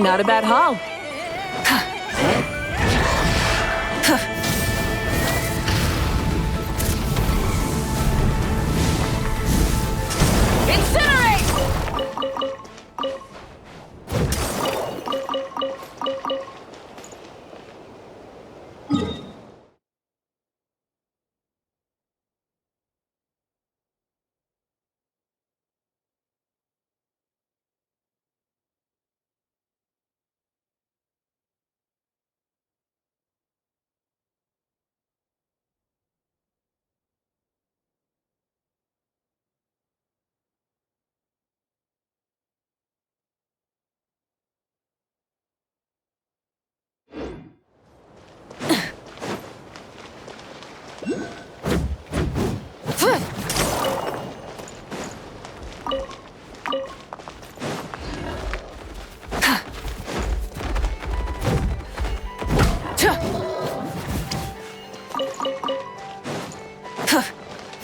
not a bad haul. Incinerate!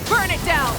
Burn it down!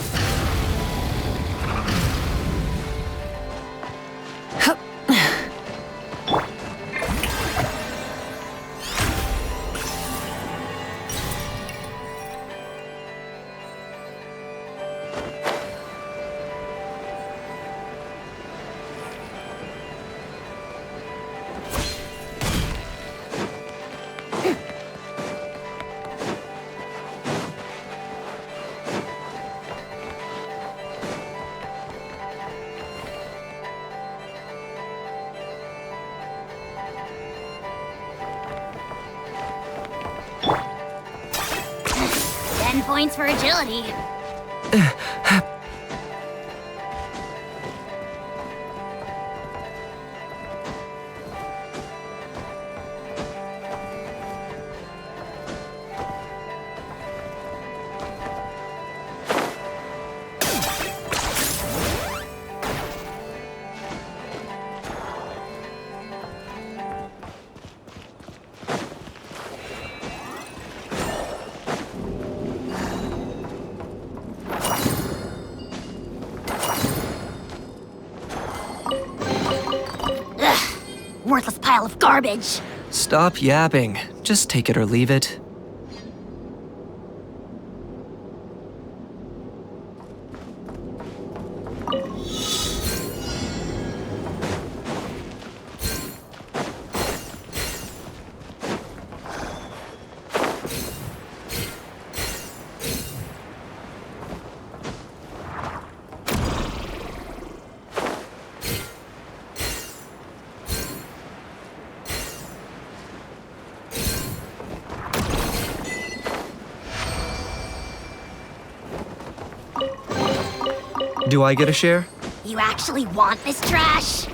Points for agility. Worthless pile of garbage. Stop yapping. Just take it or leave it. Do I get a share? You actually want this trash?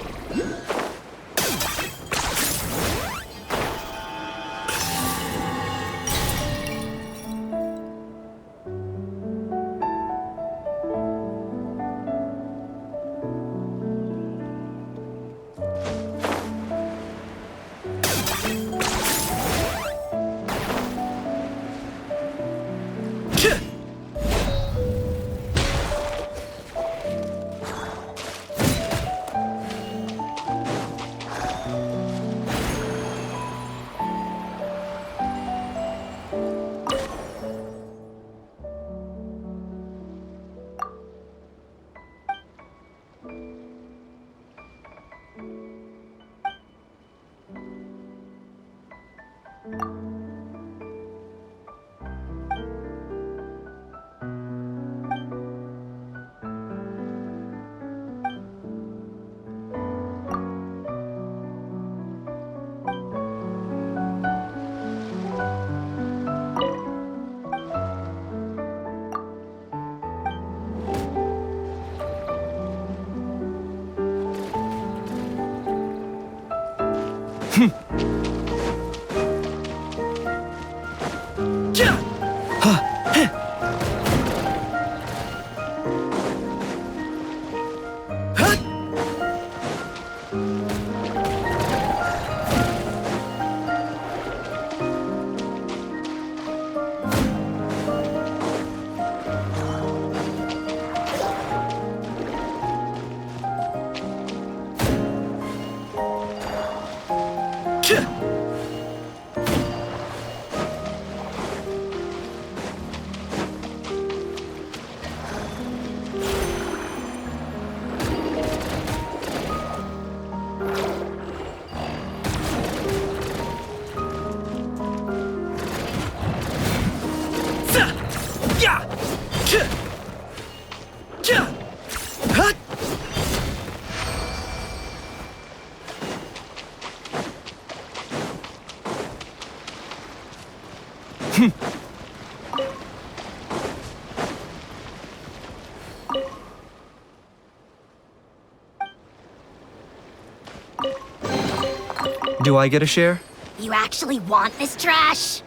Do I get a share? You actually want this trash?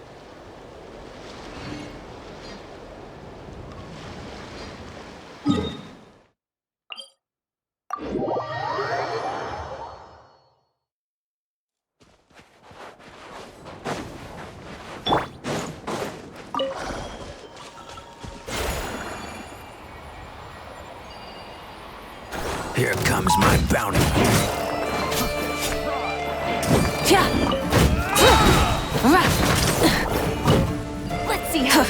Here comes my bounty. Let's see how.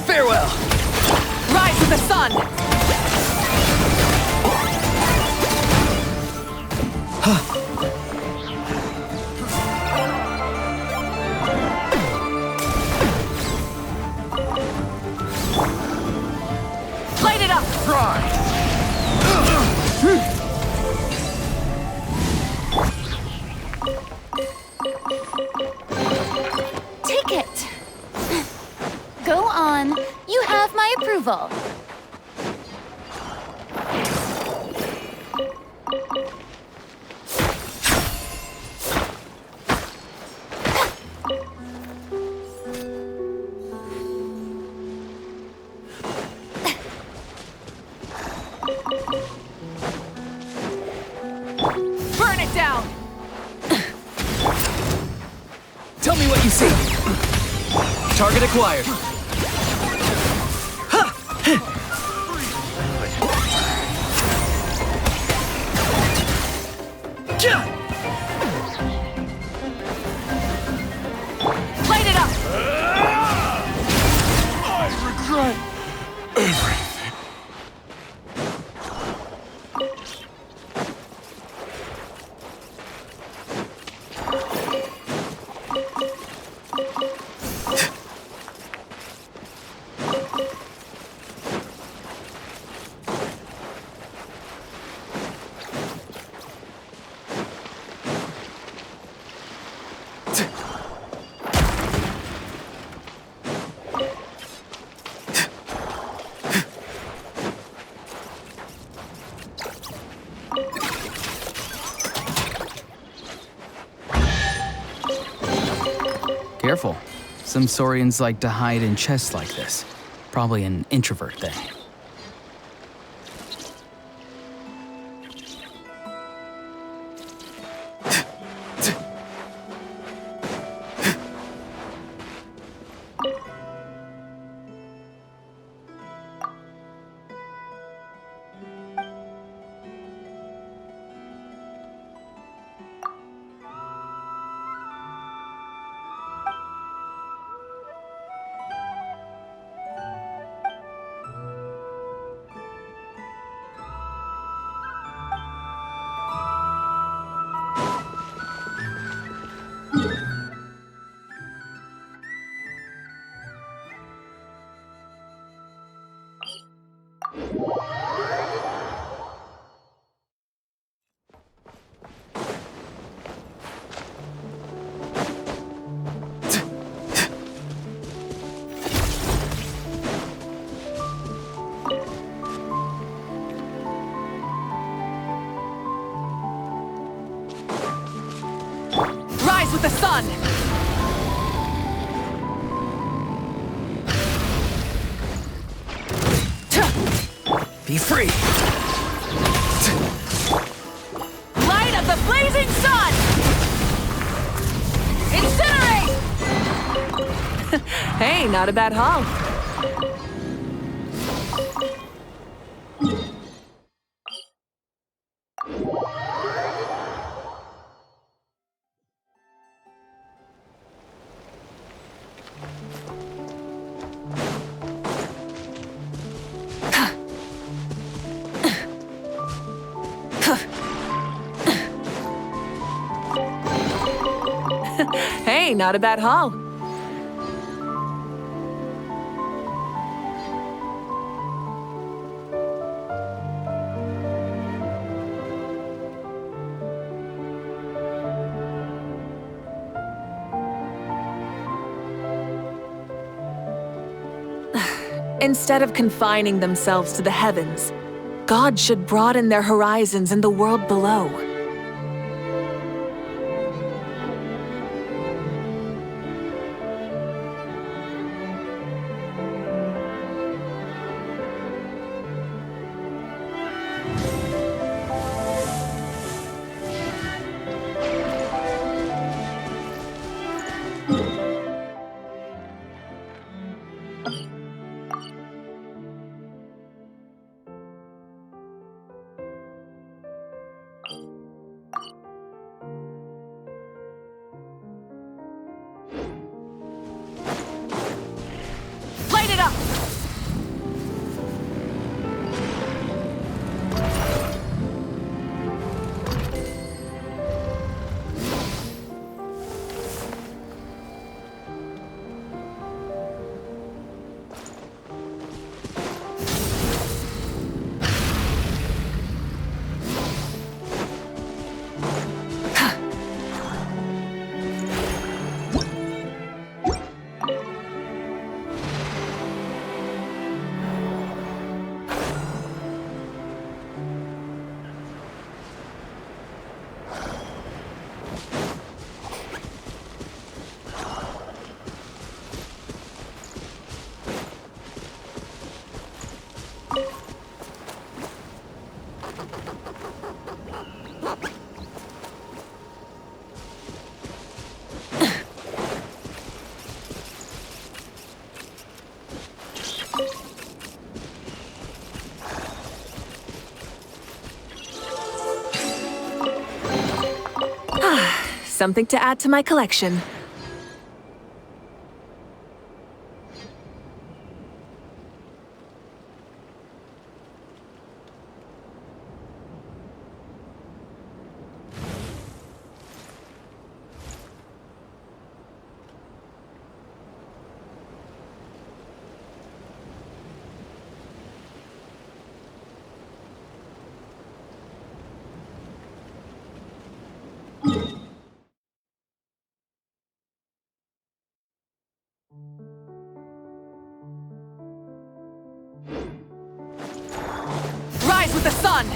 Farewell! Rise with the sun! Light it up! Try! Take it. Go on. You have my approval. Burn it down! Tell me what you see. Target acquired. Light it up! I regret everything. Careful. Some saurians like to hide in chests like this. Probably an introvert thing. Rise with the sun! Be free! Light of the blazing sun! Incinerate! Hey, not a bad haul. Hey, not a bad haul. Instead of confining themselves to the heavens, God should broaden their horizons in the world below. Light it up! Something to add to my collection. Rise with the sun!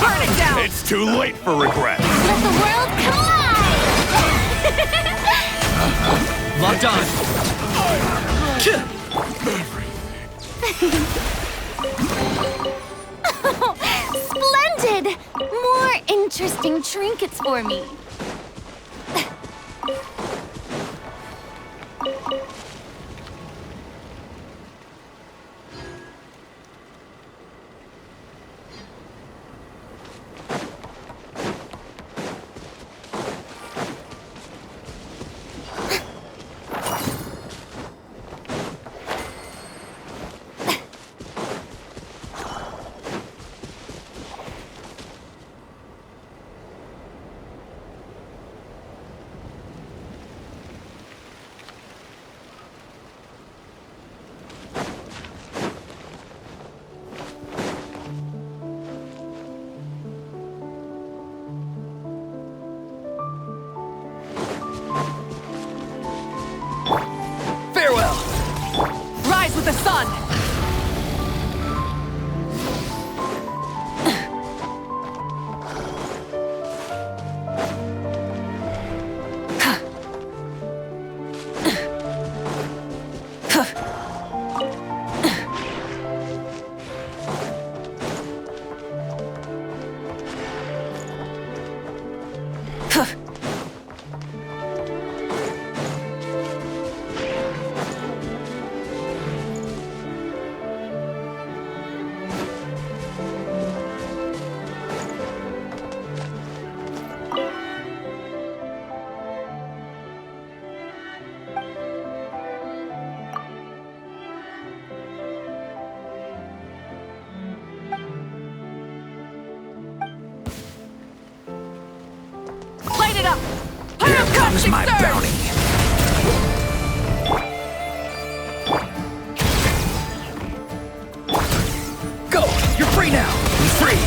Burn it down! It's too late for regret. Let the world collide! Locked on. Splendid! More interesting trinkets for me. Farewell. Rise with the sun! comes my surge. bounty. Go! You're free now! Be free!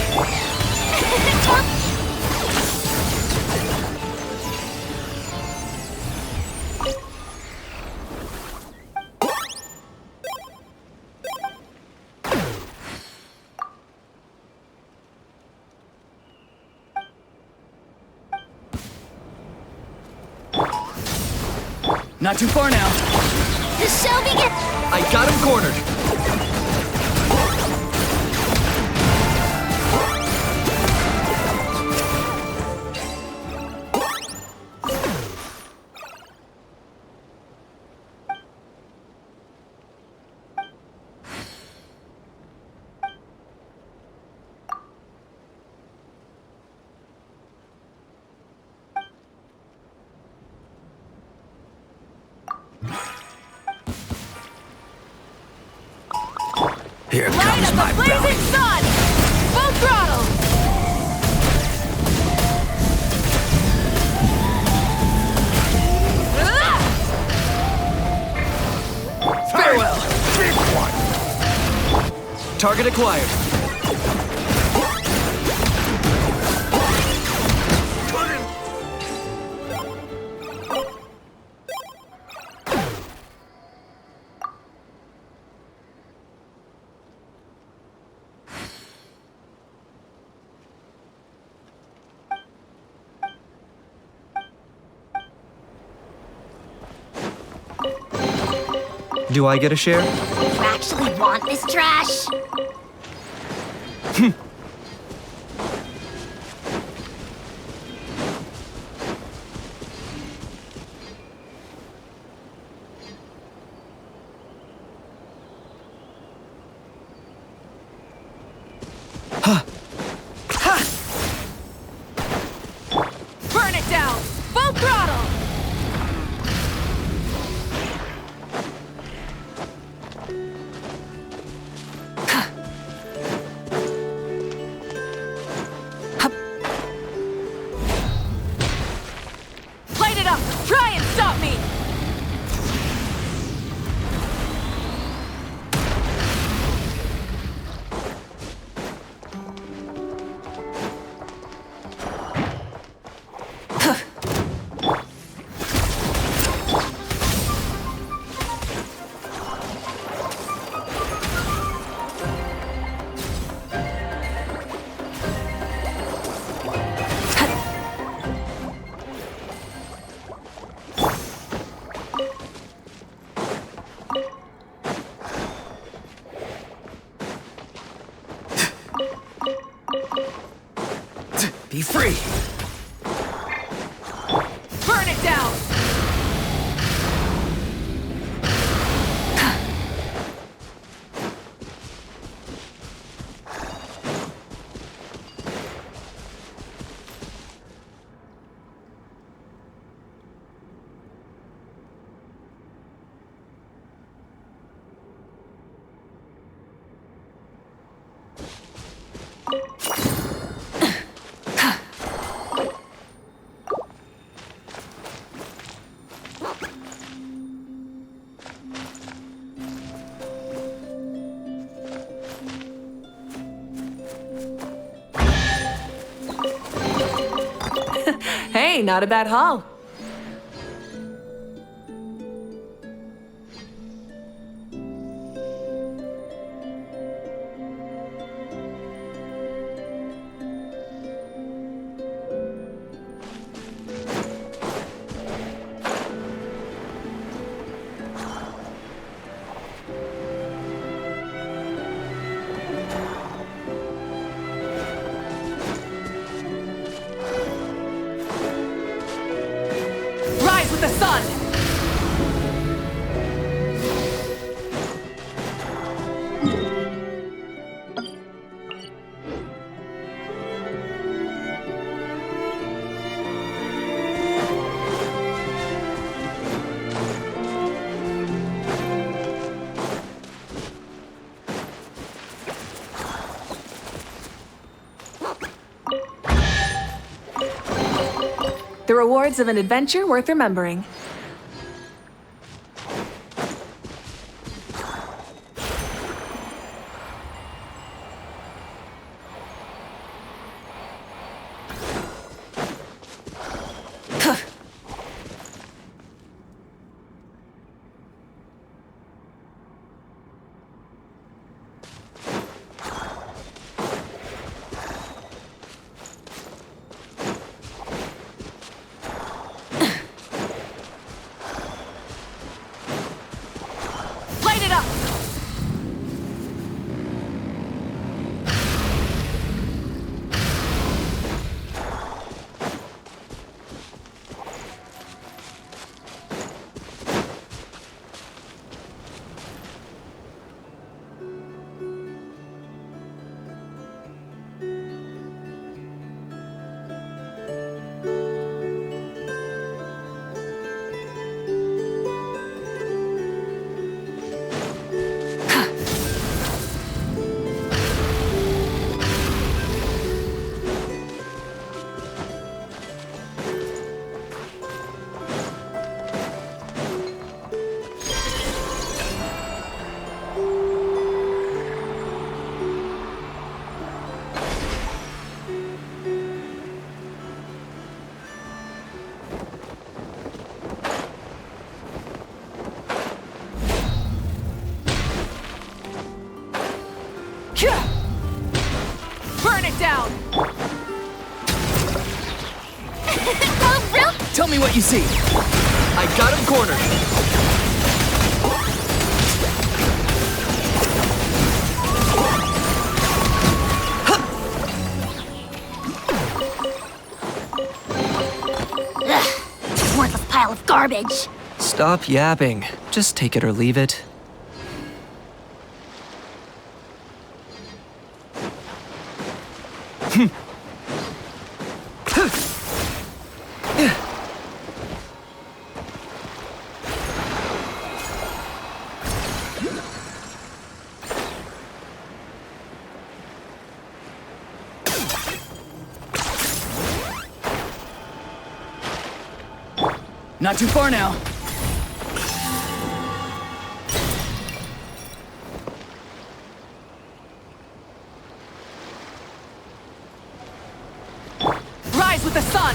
Not too far now. The show begins. I got him cornered. Here Light comes up my the blazing bounty. sun. Full throttle. Farewell! Big one! Target acquired. Do I get a share? You actually want this trash? Burn it down! Full throttle! Light it up! Try and stop me! Be free! Burn it down! Hey, not a bad haul. Rise with the sun! The rewards of an adventure worth remembering. Burn it down! Oh, real? Tell me what you see. I got him cornered. Ugh, worthless pile of garbage. Stop yapping. Just take it or leave it. Not too far now. Rise with the sun!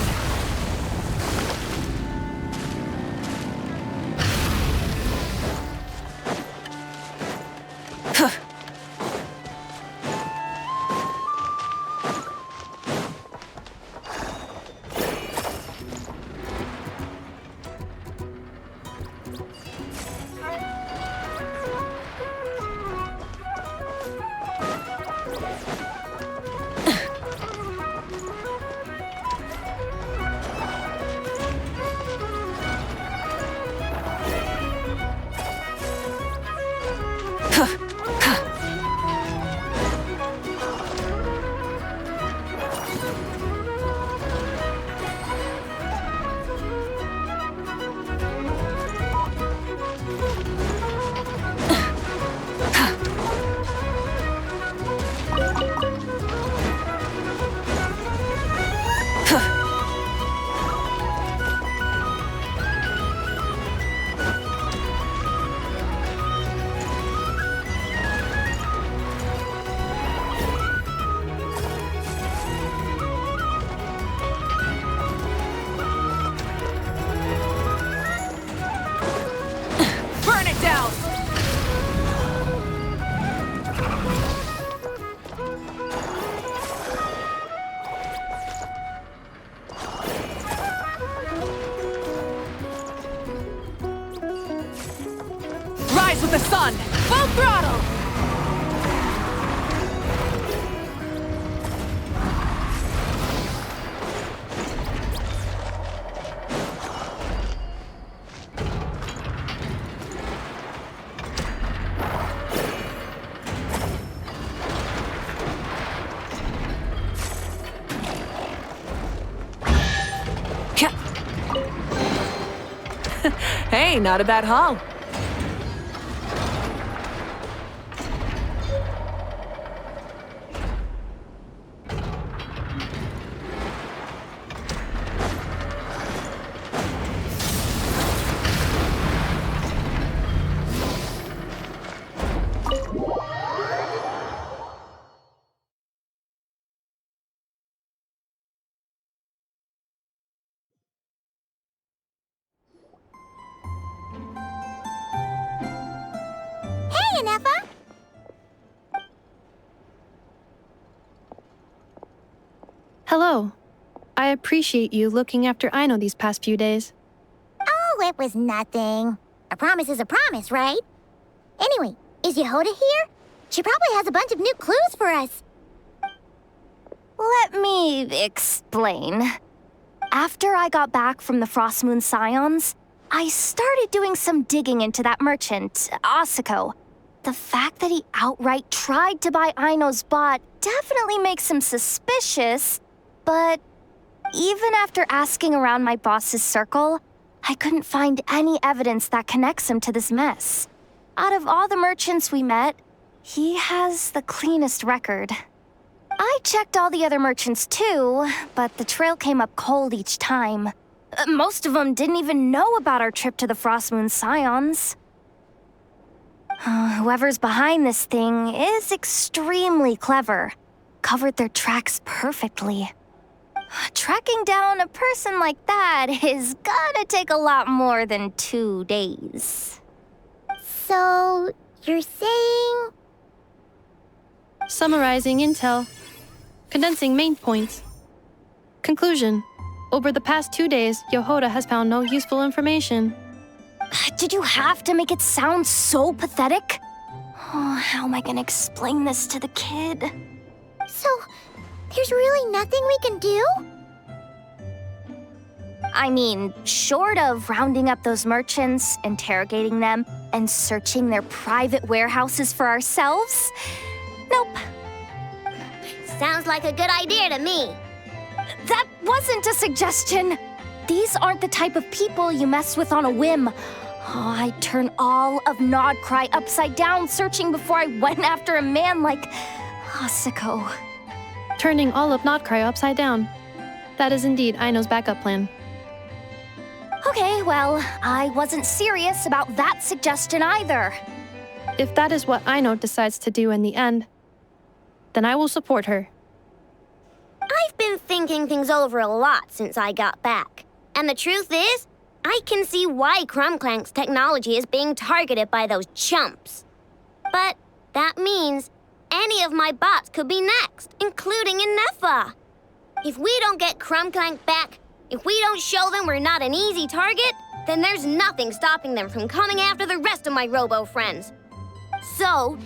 With the sun! Full throttle! Hey, not a bad haul. Hiya, Neffa. Hello. I appreciate you looking after Aino these past few days. Oh, it was nothing. A promise is a promise, right? Anyway, is Yehoda here? She probably has a bunch of new clues for us. Let me explain. After I got back from the Frost Moon Scions, I started doing some digging into that merchant, Asako. The fact that he outright tried to buy Aino's bot definitely makes him suspicious, but even after asking around my boss's circle, I couldn't find any evidence that connects him to this mess. Out of all the merchants we met, he has the cleanest record. I checked all the other merchants too, but the trail came up cold each time. Most of them didn't even know about our trip to the Frost Moon Scions. Whoever's behind this thing is extremely clever. Covered their tracks perfectly. Tracking down a person like that is gonna take a lot more than 2 days. So, you're saying... Summarizing intel. Condensing main points. Conclusion. Over the past 2 days, Yehoda has found no useful information. Did you have to make it sound so pathetic? Oh, how am I gonna explain this to the kid? So, there's really nothing we can do? I mean, short of rounding up those merchants, interrogating them, and searching their private warehouses for ourselves? Nope. Sounds like a good idea to me. That wasn't a suggestion. These aren't the type of people you mess with on a whim. Oh, I'd turn all of Nodcry upside down searching before I went after a man like Asako. Turning all of Nodcry upside down. That is indeed Aino's backup plan. Okay, well, I wasn't serious about that suggestion either. If that is what Aino decides to do in the end, then I will support her. I've been thinking things over a lot since I got back. And the truth is, I can see why Crumclank's technology is being targeted by those chumps. But that means any of my bots could be next, including Neffa. If we don't get Crumclank back, if we don't show them we're not an easy target, then there's nothing stopping them from coming after the rest of my robo friends. So,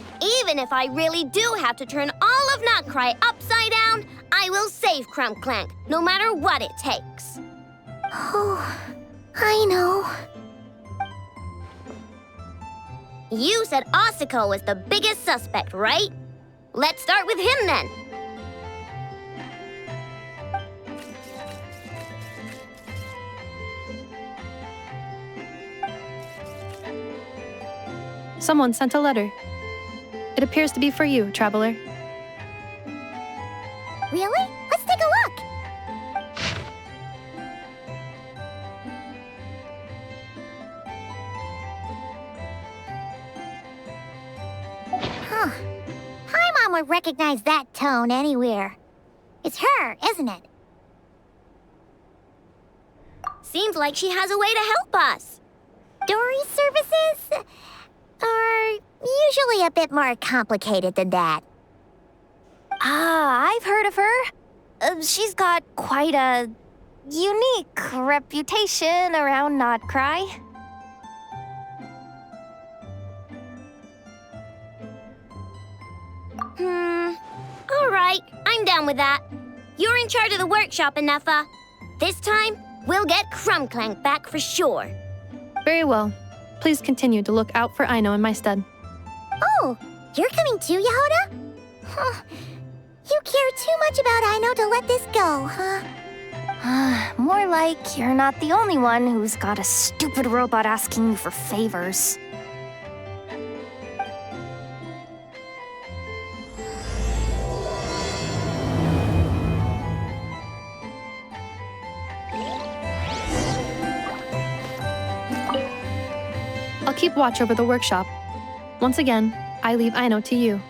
even if I really do have to turn all of Notcry upside down, I will save Crumclank, no matter what it takes. Oh, I know. You said Asako was the biggest suspect, right? Let's start with him then. Someone sent a letter. It appears to be for you, traveler. Really? Let's take a look. Huh. Paimon would recognize that tone anywhere. It's her, isn't it? Seems like she has a way to help us. Dory's services are usually a bit more complicated than that. Ah, I've heard of her. She's got quite a unique reputation around Nodcry. All right, I'm down with that. You're in charge of the workshop, Neffa. This time, we'll get Crumclank back for sure. Very well. Please continue to look out for Aino in my stead. Oh, you're coming too, Yehoda? Huh. You care too much about Aino to let this go, huh? More like you're not the only one who's got a stupid robot asking you for favors. I'll keep watch over the workshop. Once again, I leave Aino to you.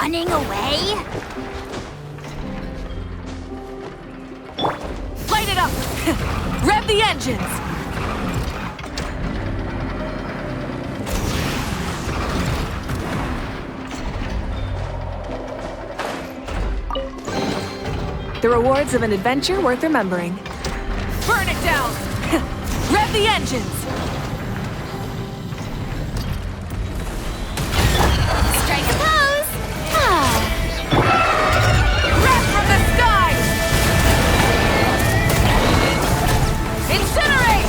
running away? Light it up! Rev the engines! The rewards of an adventure worth remembering. Burn it down! Rev the engines! Strike a pose! Wrath from the sky! Incinerate!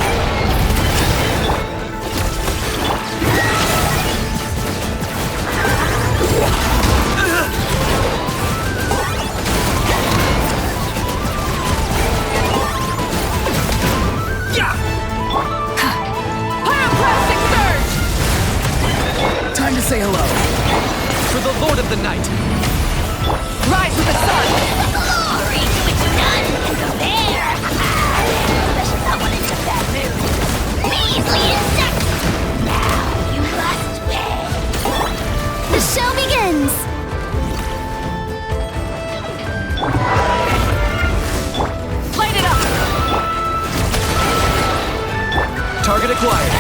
Pyroclastic surge! Time to say hello. For the Lord of the Night! Rise with the sun! Glory to its none can compare! Especially someone in a bad mood. Measly insect! Now you must win! The show begins! Light it up! Target acquired.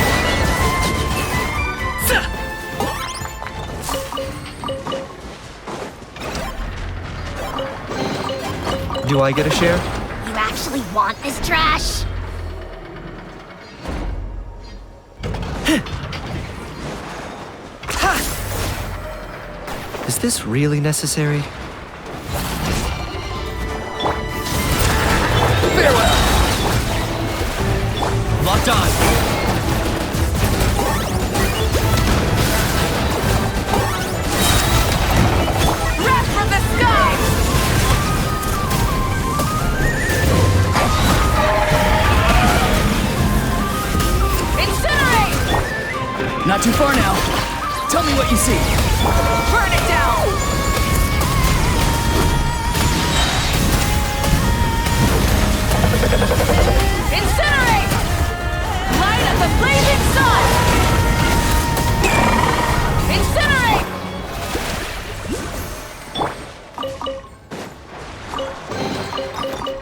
Do I get a share? You actually want this trash? Is this really necessary? Farewell! Locked on! Wrath from the sky! Incinerate! Not too far now. Tell me what you see. Burn it down! Incinerate! Light up the blazing sun! Incinerate!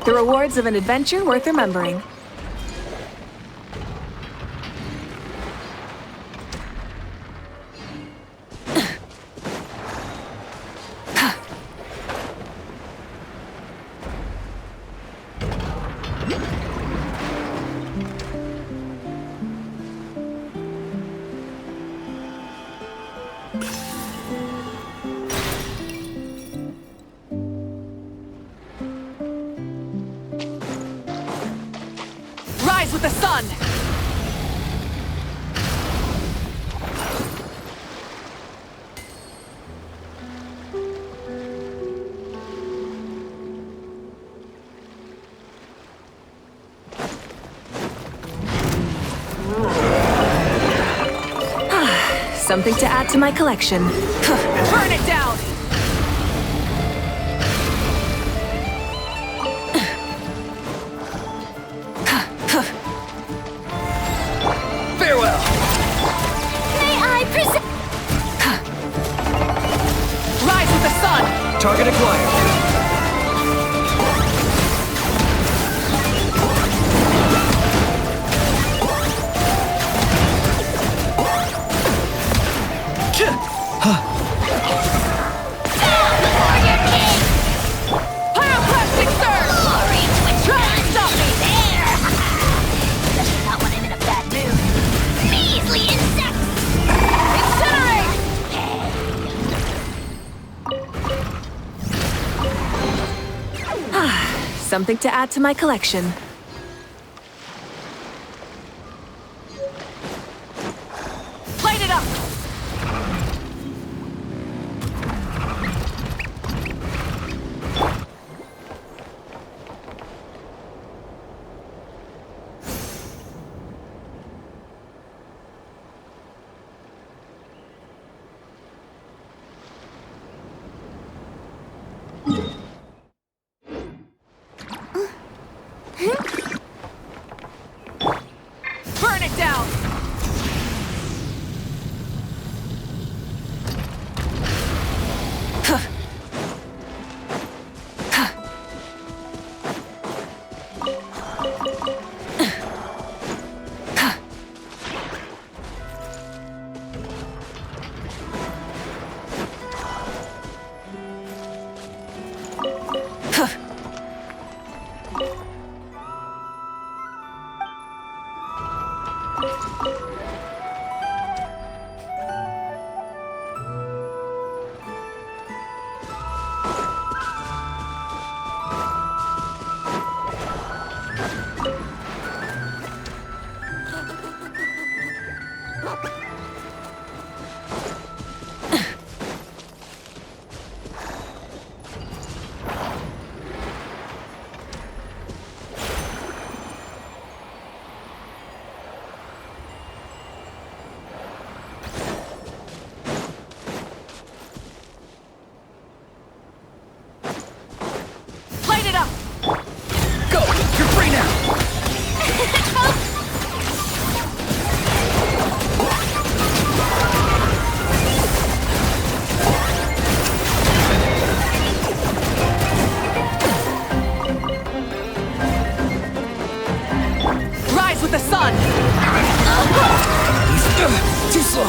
The rewards of an adventure worth remembering. Rise with the sun! Something to add to my collection. Burn it down! Farewell! May I present? Rise with the sun! Target acquired. Before your king! Pyroclastic surge! Glory to its Try and stop me! there! Especially not when I'm in a bad mood. Measly insects! Incinerate! Something to add to my collection. Light it up! Too slow.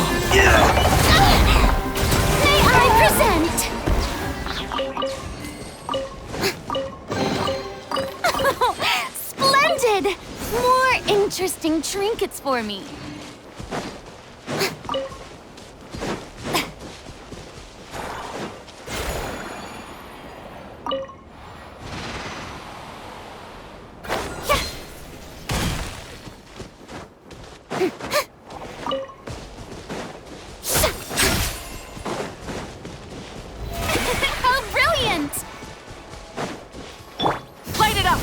May I present? Splendid! More interesting trinkets for me. How brilliant! Light it up!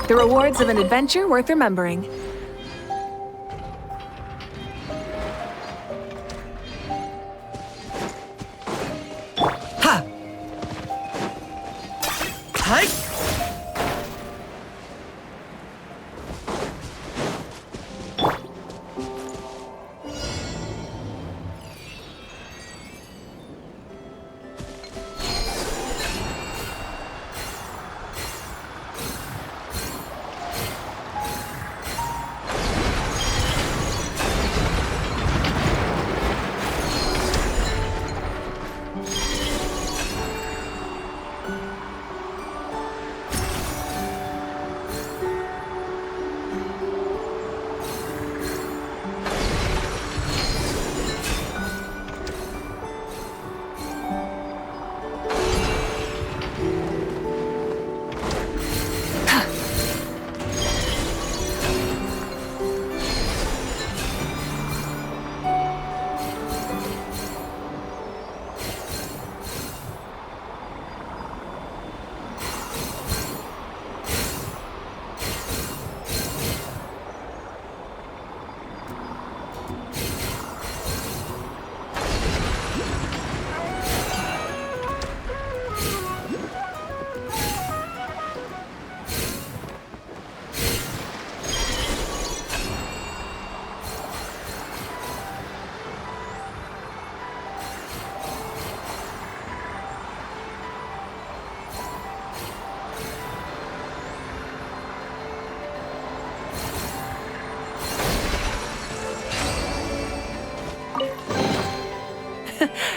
The rewards of an adventure worth remembering. Ha! Hi!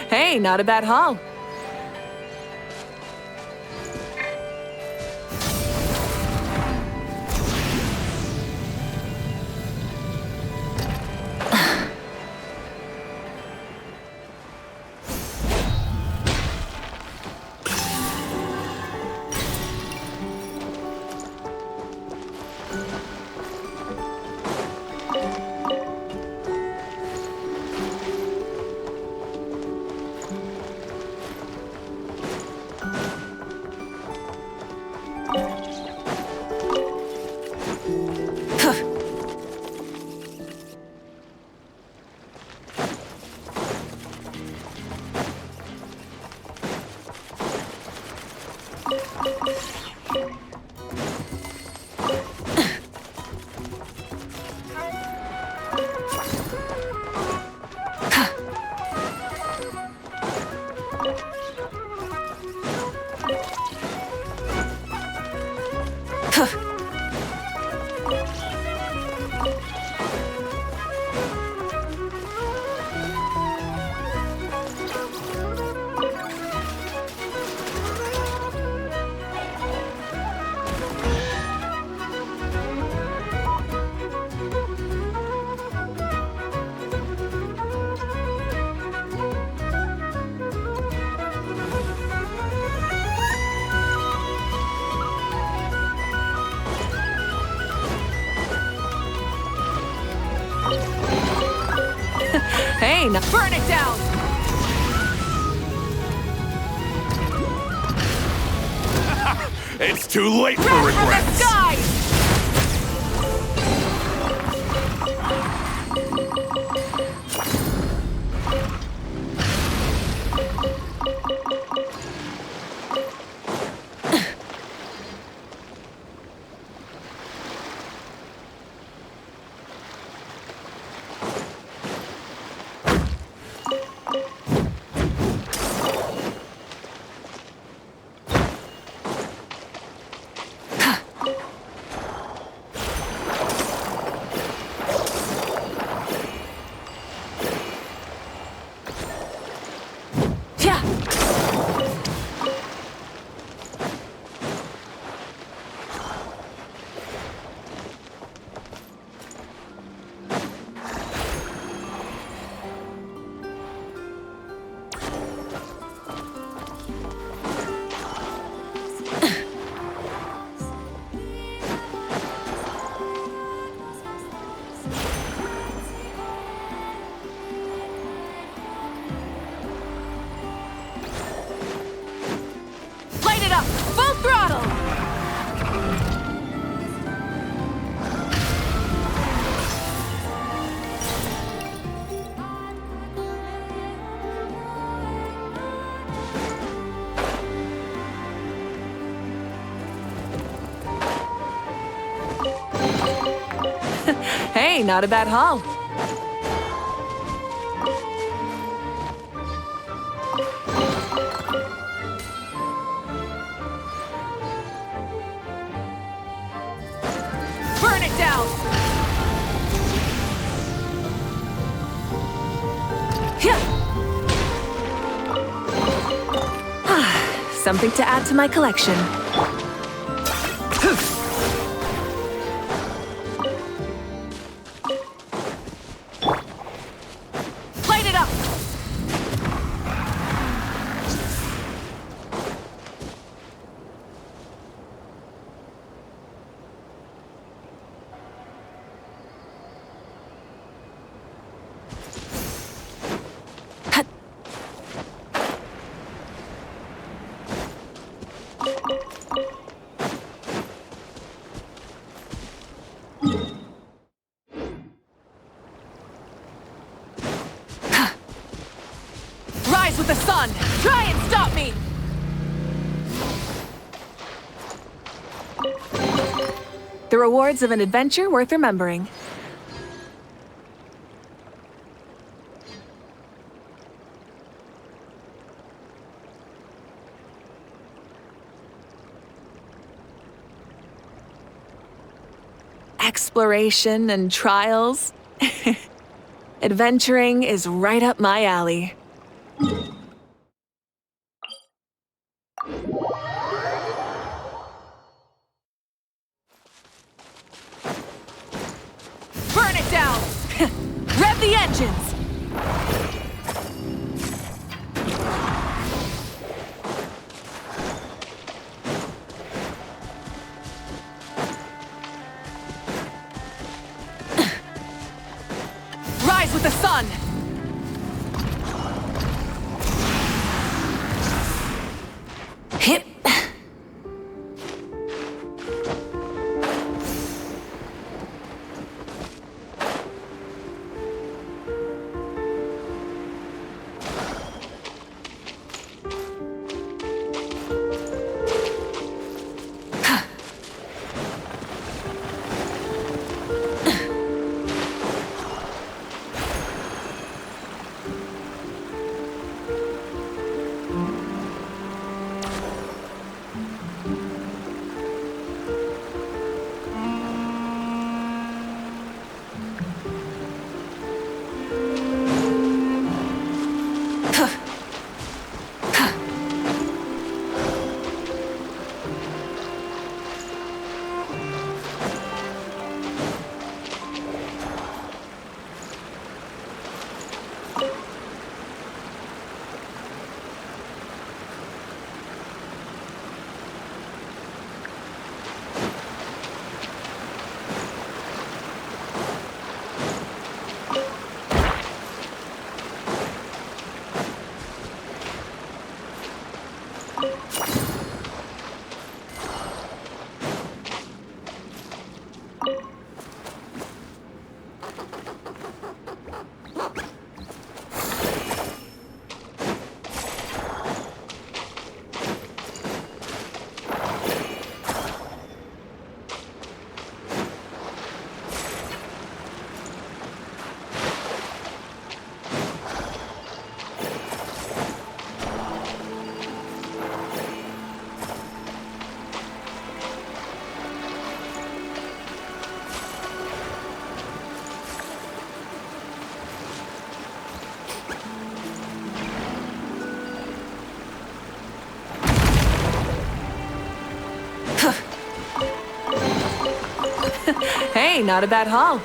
Hey, not a bad haul. Hey, now burn it down! It's too late for Red from the regrets! sky! Hey, not a bad haul. Burn it down! Something to add to my collection. Rise with the sun! Try and stop me! The rewards of an adventure worth remembering. Exploration and trials. Adventuring is right up my alley. Burn it down! Rev the engines! Rise with the sun! Hip! Hey, not a bad haul.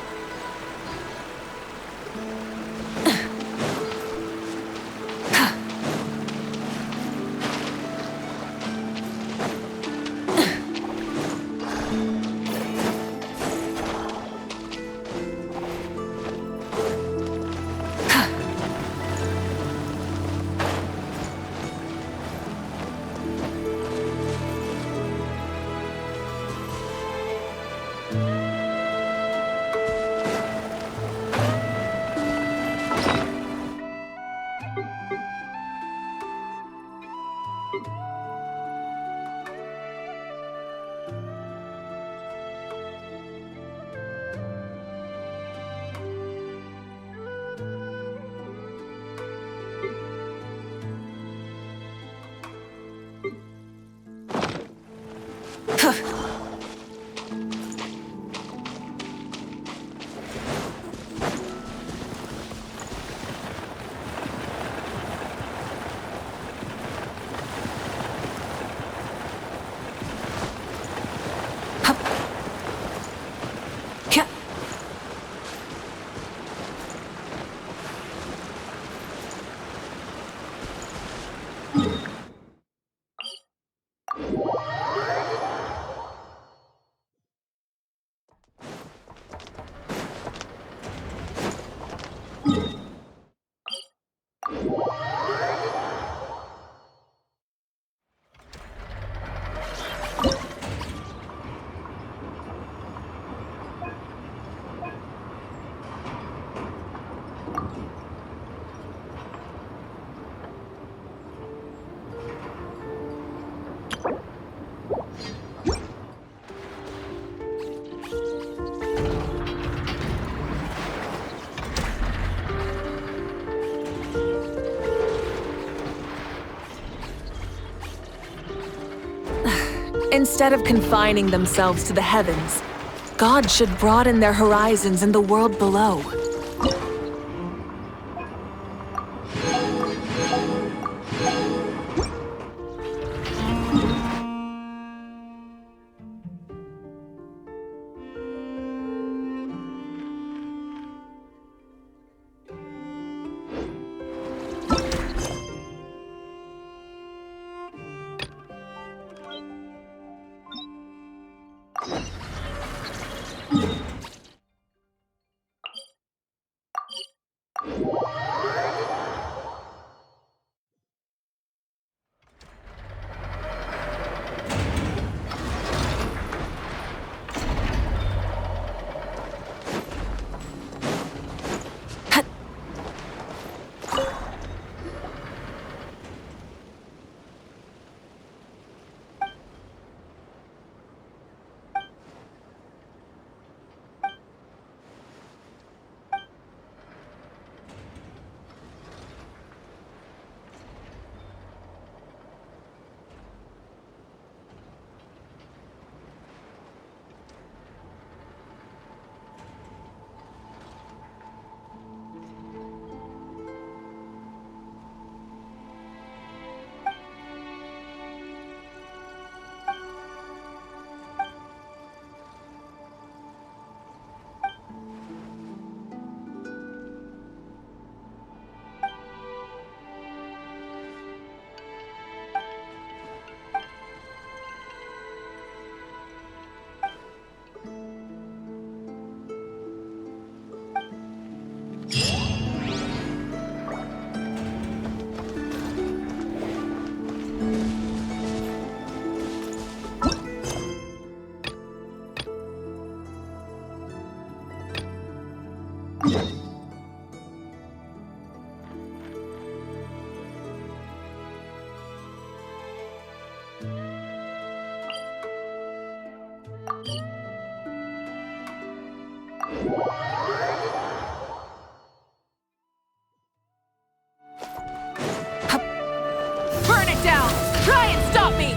Instead of confining themselves to the heavens, God should broaden their horizons in the world below. Burn it down! Try and stop me!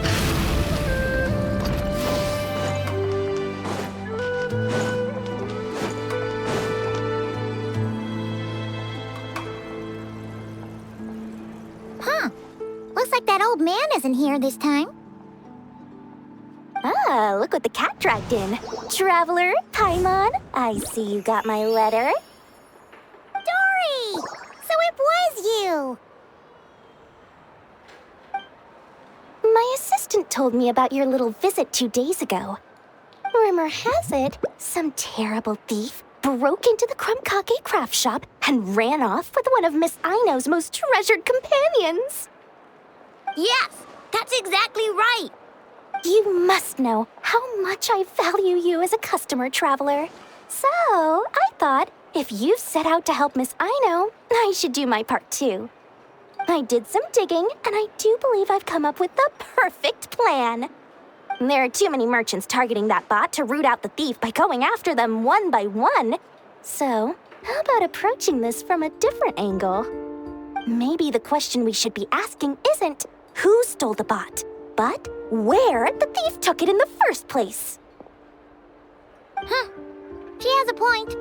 Huh. Looks like that old man isn't here this time. Oh. Ah, look what the cat dragged in. Traveler, Paimon, I see you got my letter. Dory! So it was you! My assistant told me about your little visit 2 days ago. Rumor has it, some terrible thief broke into the Krumkake craft shop and ran off with one of Miss Aino's most treasured companions. Yes, that's exactly right! You must know how much I value you as a customer, Traveler. So, I thought, if you set out to help Miss Aino, I should do my part too. I did some digging, and I do believe I've come up with the perfect plan. There are too many merchants targeting that bot to root out the thief by going after them one by one. So, how about approaching this from a different angle? Maybe the question we should be asking isn't who stole the bot, but where the thief took it in the first place. Huh. She has a point.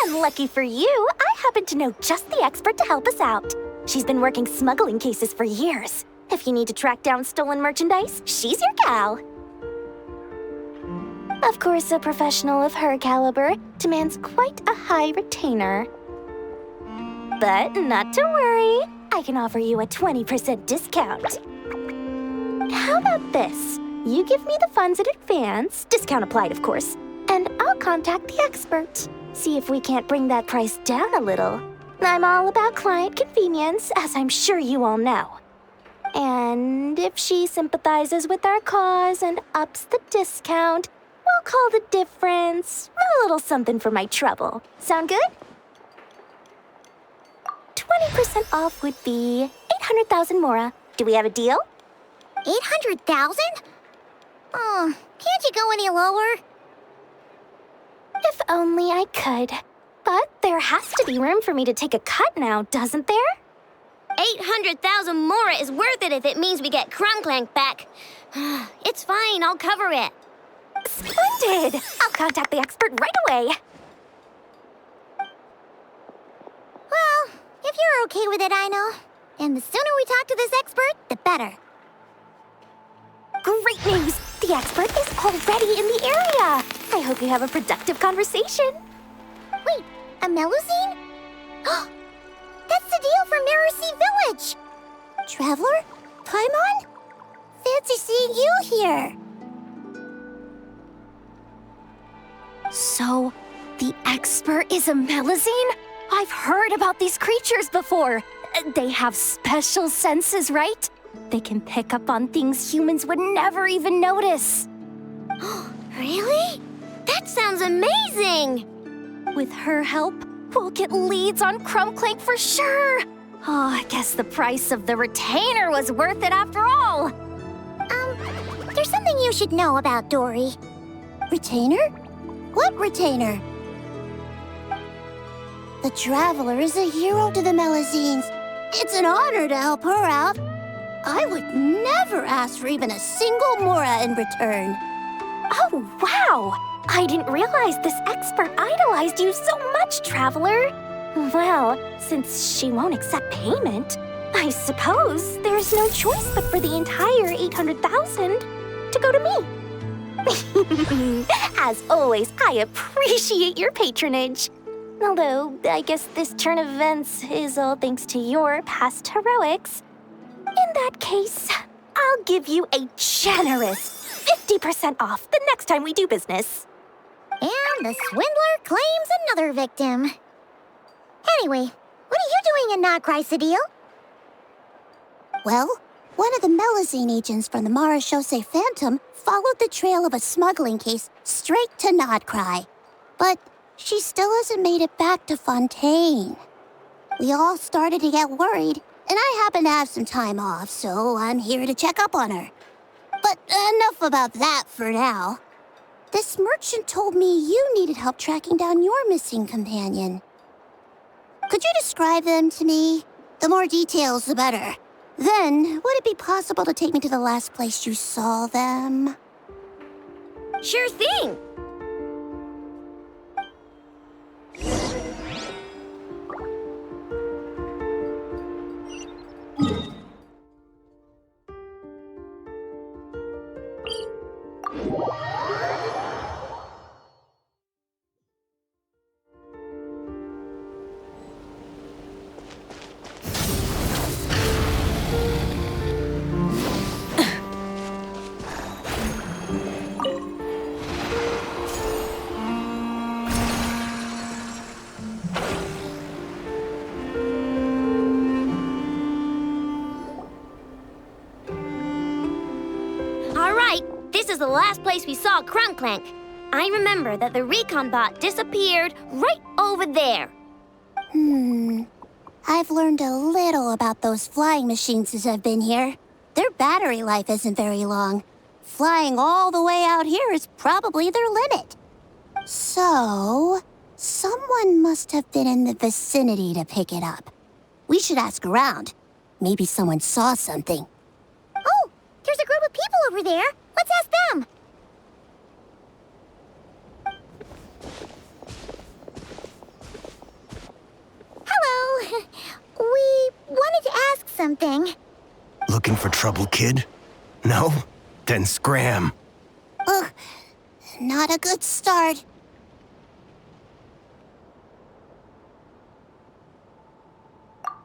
And lucky for you, I happen to know just the expert to help us out. She's been working smuggling cases for years. If you need to track down stolen merchandise, she's your gal. Of course, a professional of her caliber demands quite a high retainer. But not to worry, I can offer you a 20% discount. How about this? You give me the funds in advance, discount applied of course, and I'll contact the expert. See if we can't bring that price down a little. I'm all about client convenience, as I'm sure you all know. And if she sympathizes with our cause and ups the discount, we'll call the difference a little something for my trouble. Sound good? 20% off would be 800,000 mora. Do we have a deal? 800,000? Oh, can't you go any lower? If only I could. But there has to be room for me to take a cut now, doesn't there? 800,000 mora is worth it if it means we get Krumklank back. It's fine, I'll cover it. Splendid! I'll contact the expert right away. Well, if you're okay with it, Aino. And the sooner we talk to this expert, the better. Great news! The expert is already in the area! I hope you have a productive conversation. Wait, a Melusine? That's the deal from Mirror Village! Traveler? Paimon? Fancy seeing you here! So, the expert is a Melusine? I've heard about these creatures before. They have special senses, right? They can pick up on things humans would never even notice. Really? That sounds amazing! With her help, we'll get leads on Krumklank for sure. Oh, I guess the price of the retainer was worth it after all. There's something you should know about Dory. Retainer? What retainer? The Traveler is a hero to the Melusines. It's an honor to help her out. I would never ask for even a single mora in return. Oh, wow! I didn't realize this expert idolized you so much, Traveler. Well, since she won't accept payment, I suppose there's no choice but for the entire 800,000 to go to me. As always, I appreciate your patronage. Although, I guess this turn of events is all thanks to your past heroics. In that case, I'll give you a generous 50% off the next time we do business. And the swindler claims another victim. Anyway, what are you doing in Nodcrysadil? Well, one of the Melusine agents from the Marechaussee Phantom followed the trail of a smuggling case straight to Nodcry. But she still hasn't made it back to Fontaine. We all started to get worried, and I happen to have some time off, so I'm here to check up on her. But enough about that for now. This merchant told me you needed help tracking down your missing companion. Could you describe them to me? The more details, the better. Then, would it be possible to take me to the last place you saw them? Sure thing! this is the last place we saw Crunklank. I remember that the recon bot disappeared right over there. I've learned a little about those flying machines since I've been here. Their battery life isn't very long. Flying all the way out here is probably their limit. So, someone must have been in the vicinity to pick it up. We should ask around. Maybe someone saw something. Oh, there's a group of people over there. Let's ask them. Hello. We wanted to ask something. Looking for trouble, kid? No? Then scram. Ugh, not a good start.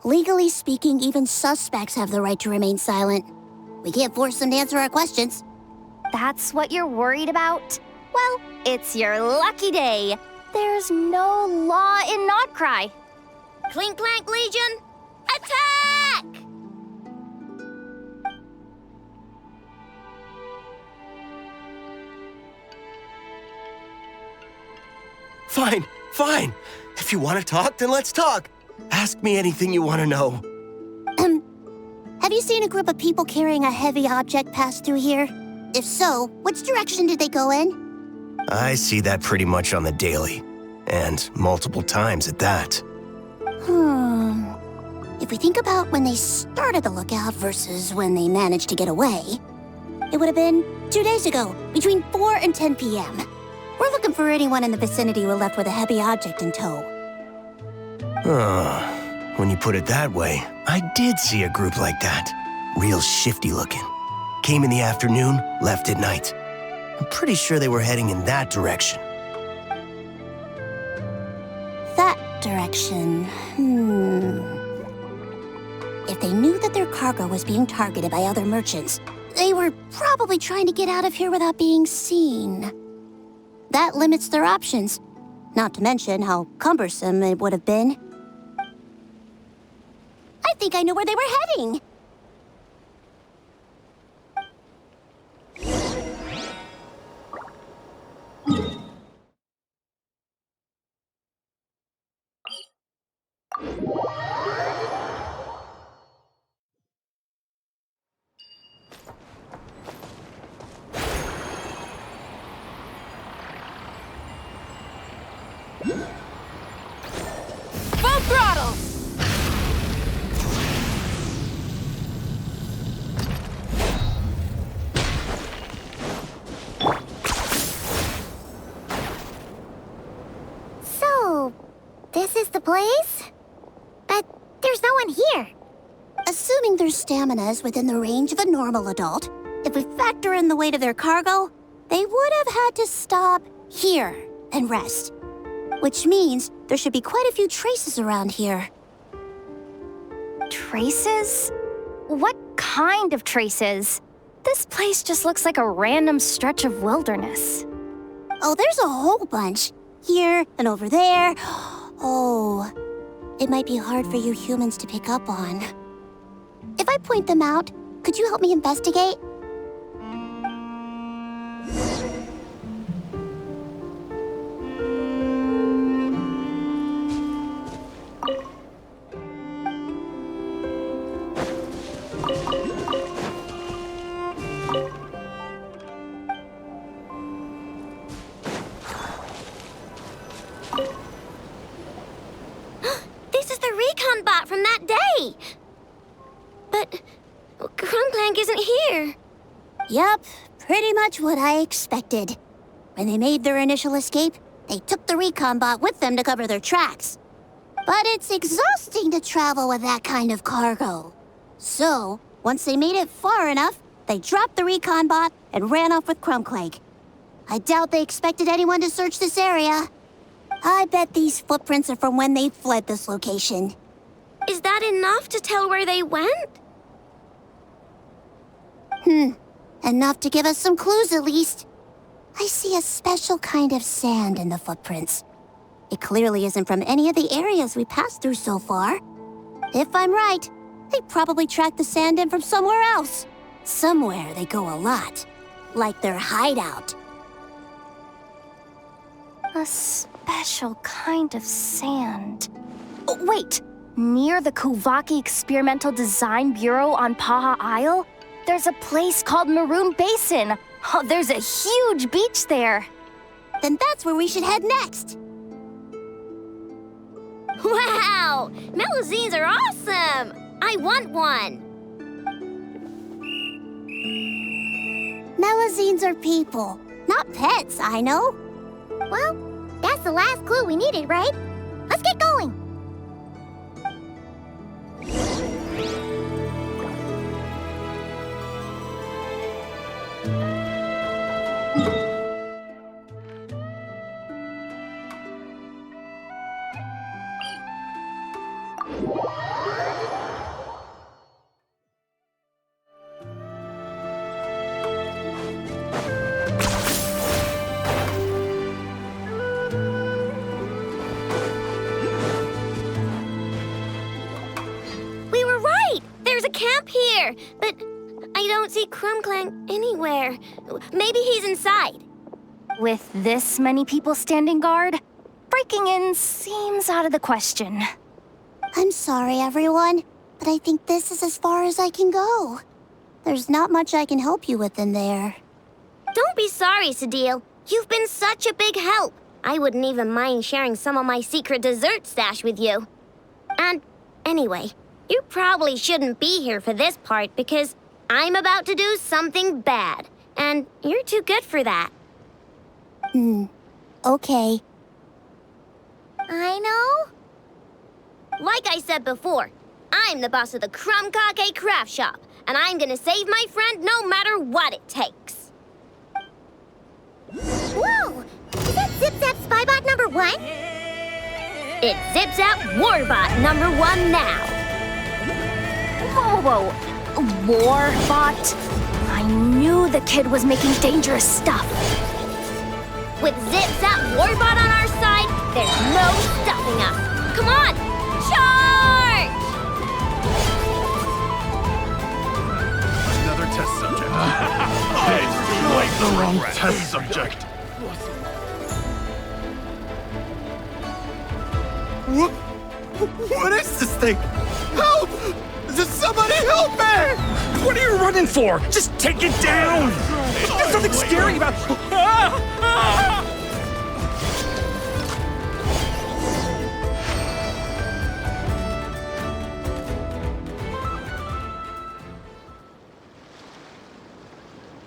Legally speaking, even suspects have the right to remain silent. We can't force them to answer our questions. That's what you're worried about? Well, it's your lucky day. There's no law in Nodcry. Clink Clank Legion, attack! Fine, fine. If you want to talk, then let's talk. Ask me anything you want to know. Have you seen a group of people carrying a heavy object pass through here? If so, which direction did they go in? I see that pretty much on the daily. And multiple times at that. If we think about when they started the lookout versus when they managed to get away, it would have been 2 days ago, between 4 and 10 p.m. We're looking for anyone in the vicinity who left with a heavy object in tow. When you put it that way, I did see a group like that. Real shifty looking. Came in the afternoon, left at night. I'm pretty sure they were heading in that direction. That direction, If they knew that their cargo was being targeted by other merchants, they were probably trying to get out of here without being seen. That limits their options, not to mention how cumbersome it would have been. I think I know where they were heading. Full throttle! So, this is the place? But there's no one here. Assuming their stamina is within the range of a normal adult, if we factor in the weight of their cargo, they would have had to stop here and rest. Which means there should be quite a few traces around here. Traces? What kind of traces? This place just looks like a random stretch of wilderness. Oh, there's a whole bunch. Here and over there. Oh, it might be hard for you humans to pick up on. If I point them out, could you help me investigate? This is the recon bot from that day. But Crunklank isn't here. Yup, pretty much what I expected. When they made their initial escape, they took the recon bot with them to cover their tracks. But it's exhausting to travel with that kind of cargo. So, once they made it far enough, they dropped the recon bot and ran off with Crunklank. I doubt they expected anyone to search this area. I bet these footprints are from when they fled this location. Is that enough to tell where they went? Enough to give us some clues at least. I see a special kind of sand in the footprints. It clearly isn't from any of the areas we passed through so far. If I'm right, they probably tracked the sand in from somewhere else. Somewhere they go a lot. like their hideout. A special kind of sand. Oh, wait! Near the Kuvaki Experimental Design Bureau on Paha Isle, there's a place called Maroon Basin. Oh, there's a huge beach there. Then that's where we should head next. Wow! Melusines are awesome! I want one! Melusines are people, not pets, I know. Well, that's the last clue we needed, right? Let's get going! But I don't see Crumclank anywhere. Maybe he's inside. With this many people standing guard, breaking in seems out of the question. I'm sorry, everyone, but I think this is as far as I can go. There's not much I can help you with in there. Don't be sorry, Sadil. You've been such a big help. I wouldn't even mind sharing some of my secret dessert stash with you. And anyway, you probably shouldn't be here for this part because I'm about to do something bad, and you're too good for that. Okay. Aino? Like I said before, I'm the boss of the Crumcake Craft Shop, and I'm gonna save my friend no matter what it takes. Whoa! Is that Zip-Zap Spybot number 1? It's Zip-Zap Warbot number 1 now. Whoa! Warbot? I knew the kid was making dangerous stuff. With Zip-Zap Warbot on our side, there's no stopping us. Come on, charge! Another test subject. Hey, like the wrong test subject. What is this thing? Help! Does somebody help me? What are you running for? Just take it down! There's nothing scary about...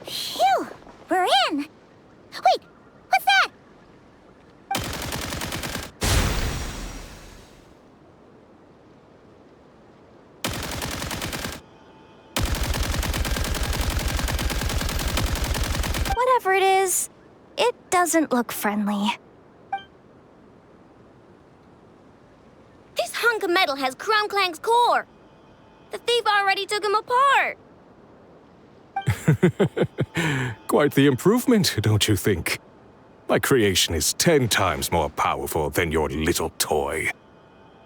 Phew! We're in! Wait! What's that? Whatever it is, it doesn't look friendly. This hunk of metal has Crumclank's core. The thief already took him apart. Quite the improvement, don't you think? My creation is 10 times more powerful than your little toy.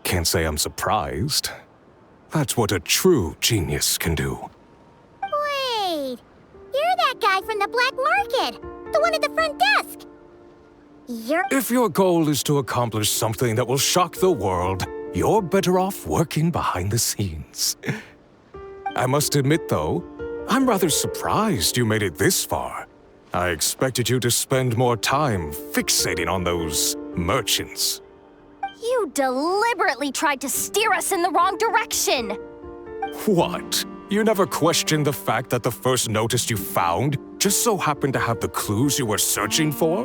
Can't say I'm surprised. That's what a true genius can do. Wait! You're that guy from the black market! The one at the front desk! If your goal is to accomplish something that will shock the world, you're better off working behind the scenes. I must admit, though, I'm rather surprised you made it this far. I expected you to spend more time fixating on those merchants. You deliberately tried to steer us in the wrong direction! What? You never questioned the fact that the first notice you found just so happened to have the clues you were searching for?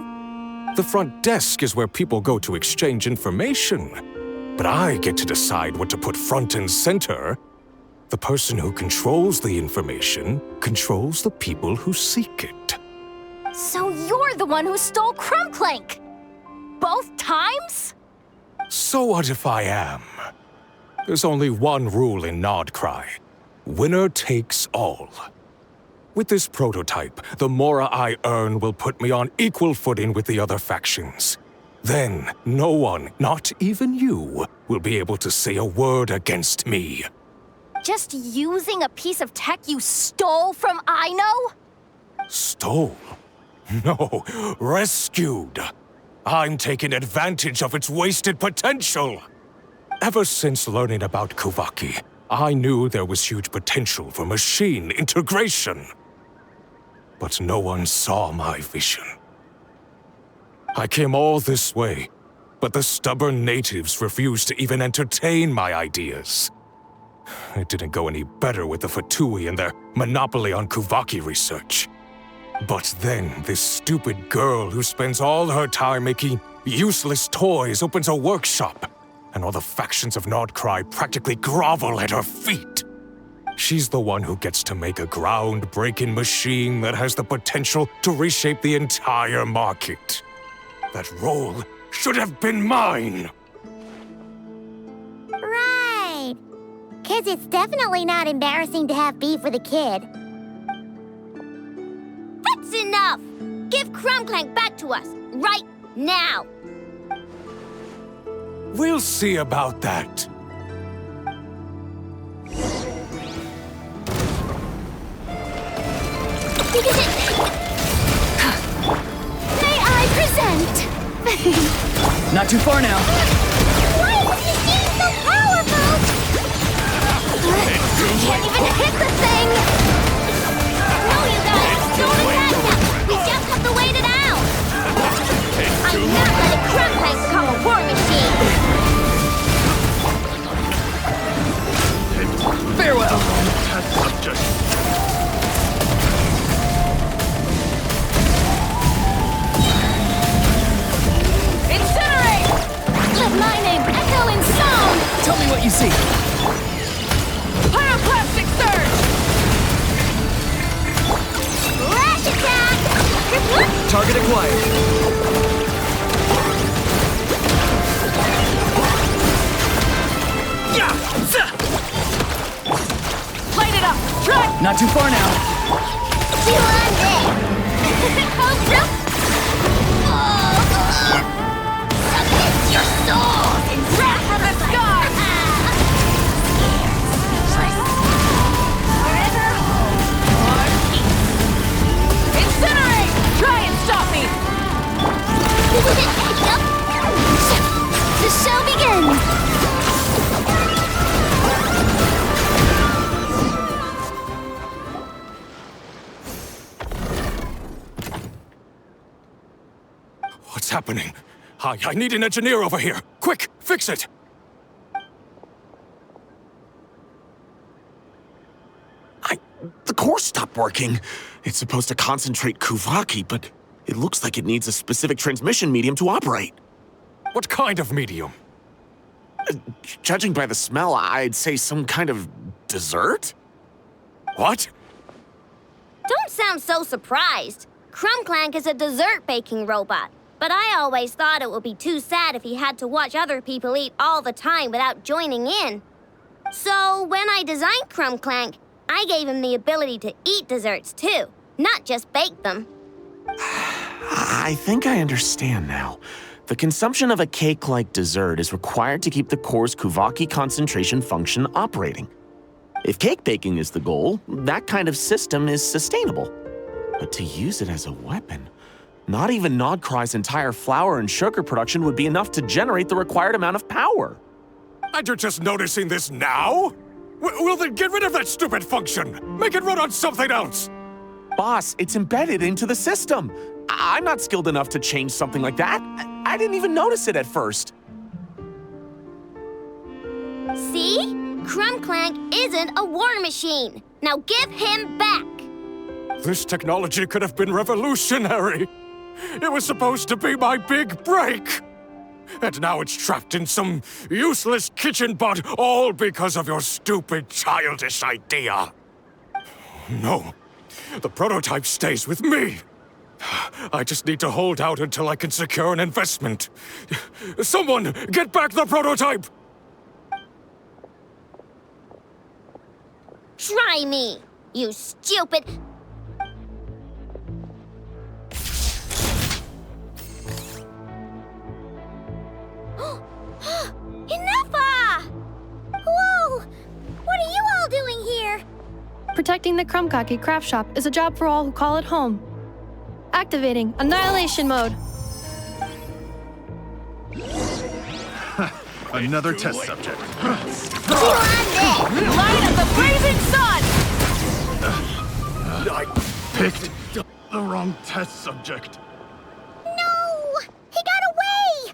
The front desk is where people go to exchange information. But I get to decide what to put front and center. The person who controls the information controls the people who seek it. So you're the one who stole Crumclank! Both times? So what if I am? There's only one rule in Nodcry. Winner takes all. With this prototype, the Mora I earn will put me on equal footing with the other factions. Then, no one, not even you, will be able to say a word against me. Just using a piece of tech you stole from Aino? Stole? No, rescued. I'm taking advantage of its wasted potential. Ever since learning about Kuvaki, I knew there was huge potential for machine integration. But no one saw my vision. I came all this way, but the stubborn natives refused to even entertain my ideas. It didn't go any better with the Fatui and their monopoly on Kuvaki research. But then, this stupid girl who spends all her time making useless toys opens a workshop, and all the factions of Nordcry practically grovel at her feet. She's the one who gets to make a groundbreaking machine that has the potential to reshape the entire market. That role should have been mine! Right. 'Cause it's definitely not embarrassing to have beef with a kid. That's enough! Give Crumbclank back to us, right now! We'll see about that. May I present? Not too far now. Why is this game so powerful? I can't even hit the thing! No, you guys! Don't attack them! We just have to wait it out! I'm not letting Crumbclank become a war machine! Farewell. Test subject. Incinerate! Let my name echo in song! Tell me what you see. Pyroclastic surge! Lash attack! Target acquired. Light it up! Try! Not too far now. You on there! Oh, no! Submit your souls in Wrath from the sky! Forever hold your peace! Incinerate! Try and stop me! The show begins! What's happening? I need an engineer over here. Quick, fix it! The core stopped working. It's supposed to concentrate Kuvaki, but it looks like it needs a specific transmission medium to operate. What kind of medium? Judging by the smell, I'd say some kind of dessert? What? Don't sound so surprised. Crumbclank is a dessert baking robot, but I always thought it would be too sad if he had to watch other people eat all the time without joining in. So when I designed Crumbclank, I gave him the ability to eat desserts too, not just bake them. I think I understand now. The consumption of a cake-like dessert is required to keep the core's Kuvaki concentration function operating. If cake baking is the goal, that kind of system is sustainable. But to use it as a weapon, not even Nodcry's entire flour and sugar production would be enough to generate the required amount of power. And you're just noticing this now? Well then get rid of that stupid function! Make it run on something else! Boss, it's embedded into the system. I'm not skilled enough to change something like that. I didn't even notice it at first. See? Crumbclank isn't a war machine. Now give him back. This technology could have been revolutionary. It was supposed to be my big break. And now it's trapped in some useless kitchen bot, all because of your stupid, childish idea. No, the prototype stays with me. I just need to hold out until I can secure an investment. Someone, get back the prototype! Try me, you stupid... Enough! Whoa! What are you all doing here? Protecting the Krumkaki craft shop is a job for all who call it home. Activating Annihilation Mode. Another test subject. Light of the blazing sun! I picked the wrong test subject. No! He got away!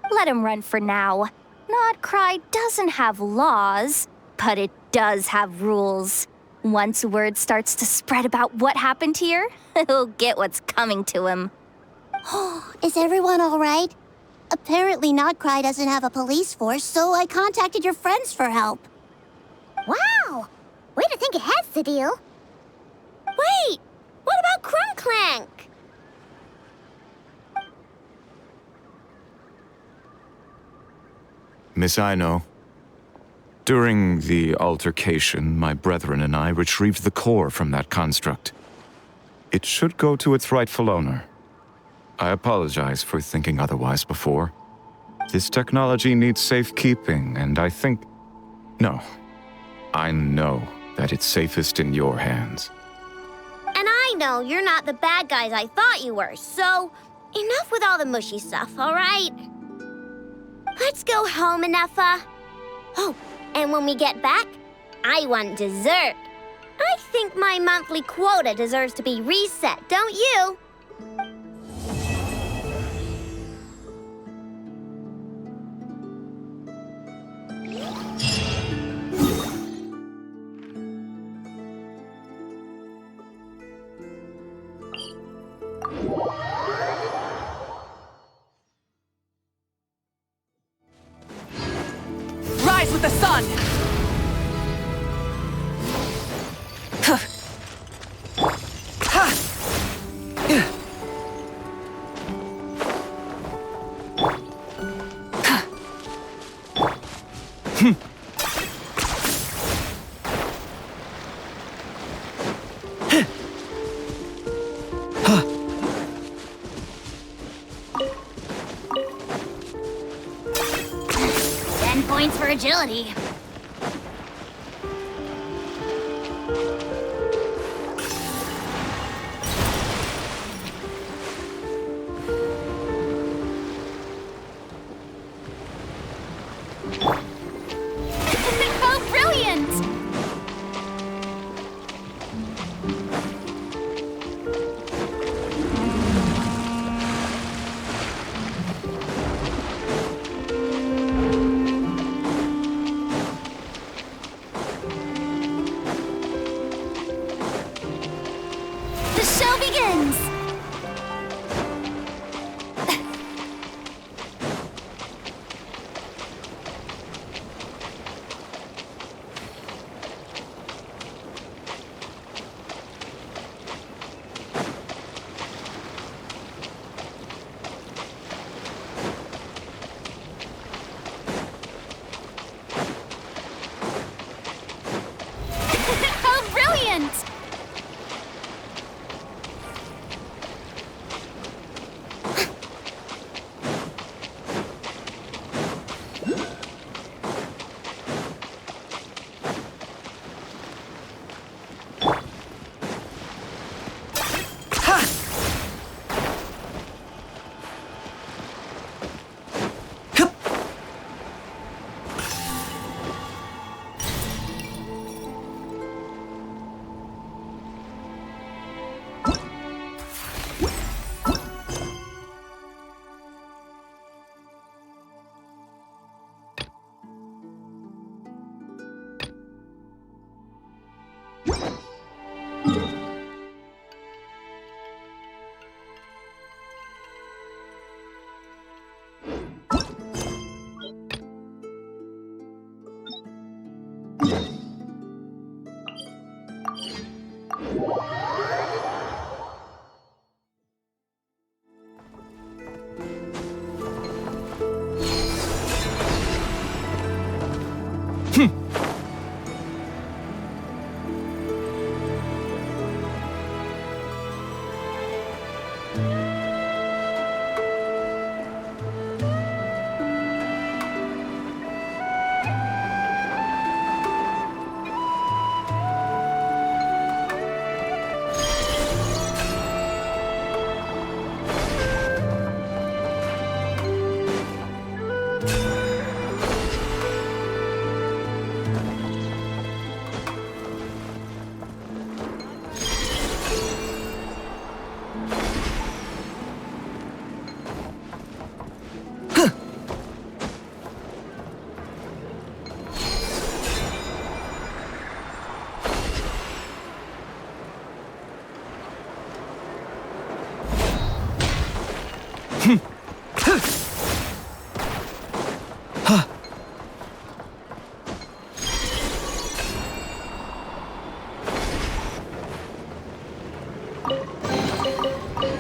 Let him run for now. Nodcry doesn't have laws, but it does have rules. Once word starts to spread about what happened here, he'll get what's coming to him. Is everyone all right? Apparently Nodcry doesn't have a police force, so I contacted your friends for help. Wow! Way to think ahead, Sadil. Wait! What about Krumklank? Miss Aino, during the altercation, my brethren and I retrieved the core from that construct. It should go to its rightful owner. I apologize for thinking otherwise before. This technology needs safekeeping, and I think... No. I know that it's safest in your hands. And I know you're not the bad guys I thought you were, so enough with all the mushy stuff, all right? Let's go home, Enougha. Oh, and when we get back, I want dessert. I think my monthly quota deserves to be reset, don't you? Rise with the sun! Points for agility. How brilliant! The show begins! How brilliant!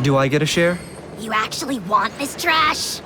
Do I get a share? You actually want this trash?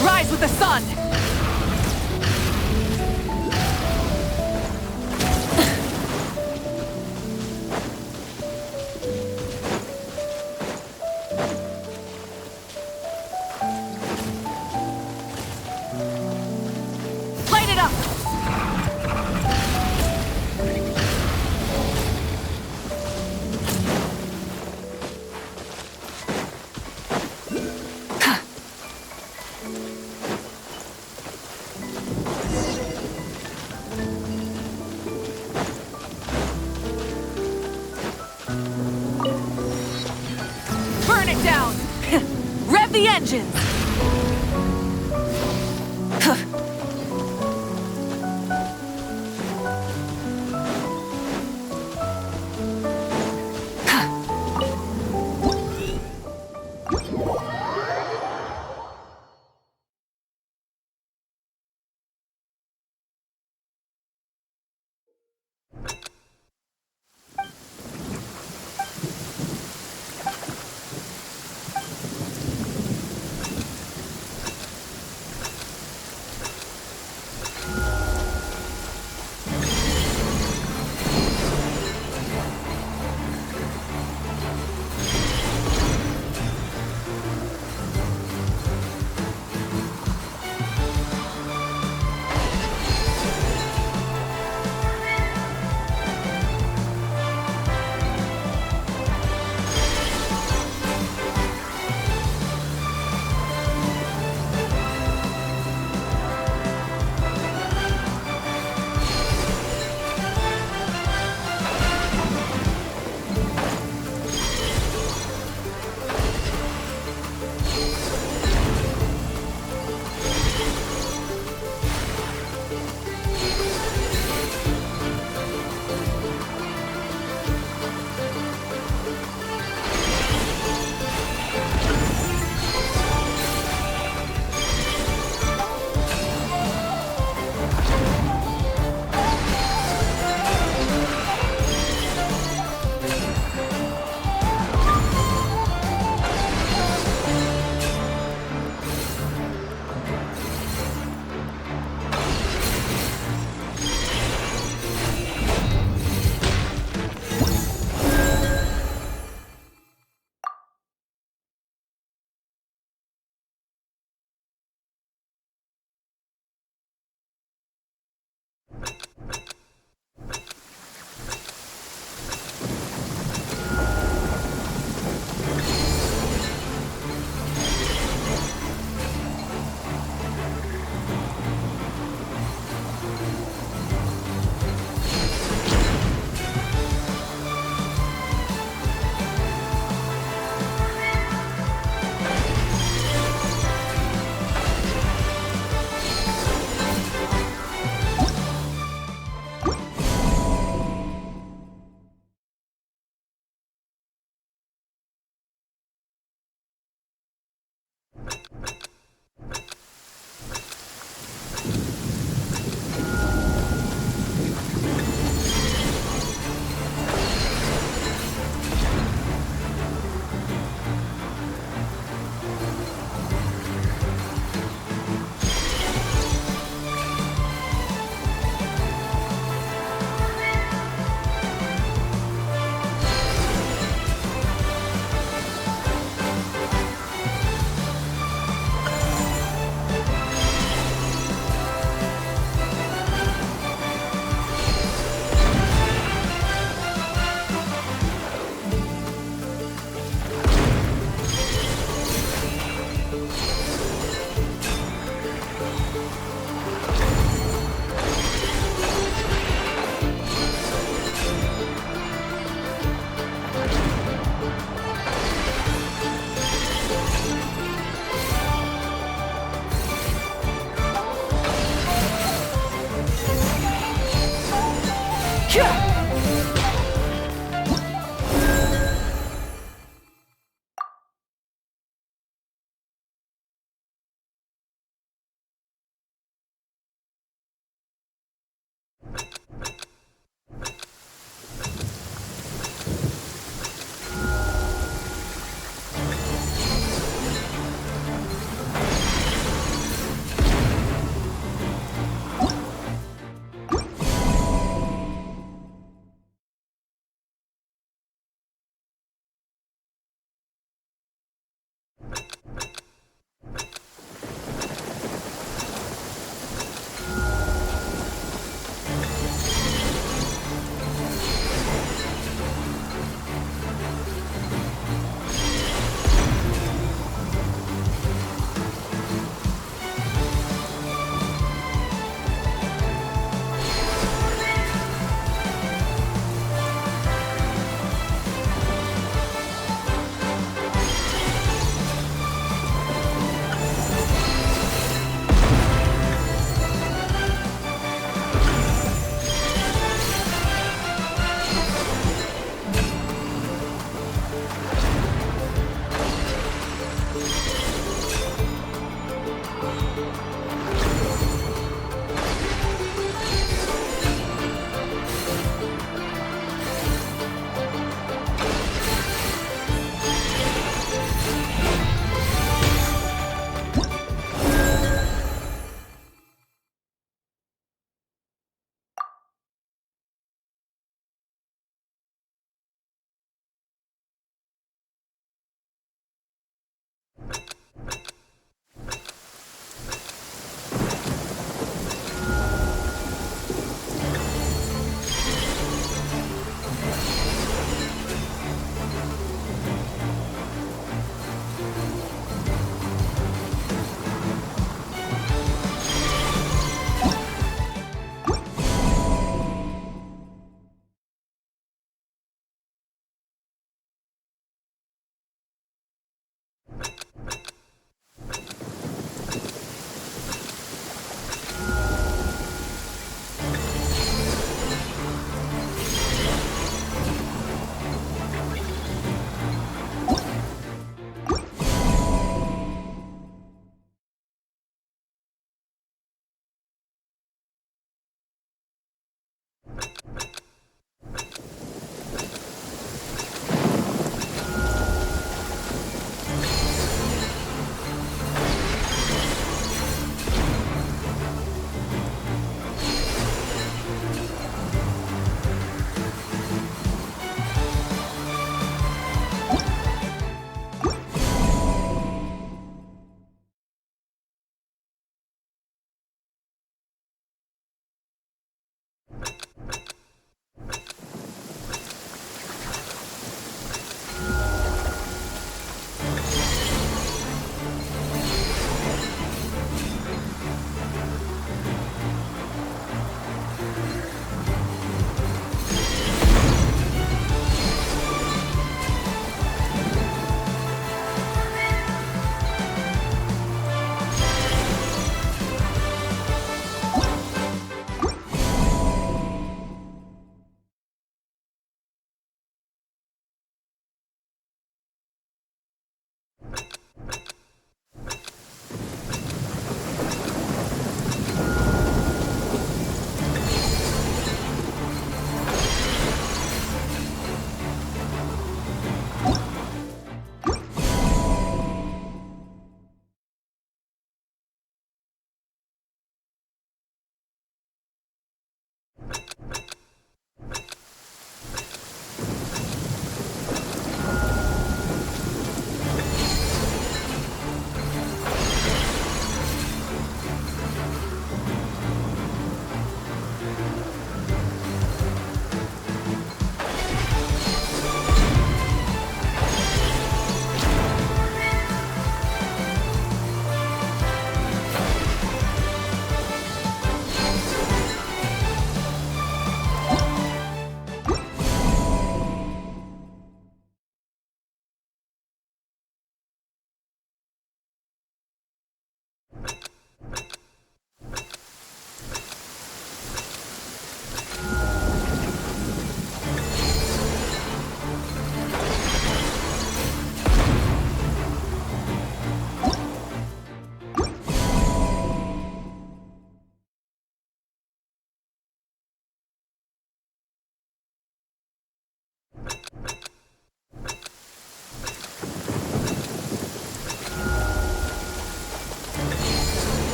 Rise with the sun! Light it up! Burn it down! Rev the engines!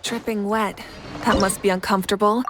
Dripping wet. That must be uncomfortable.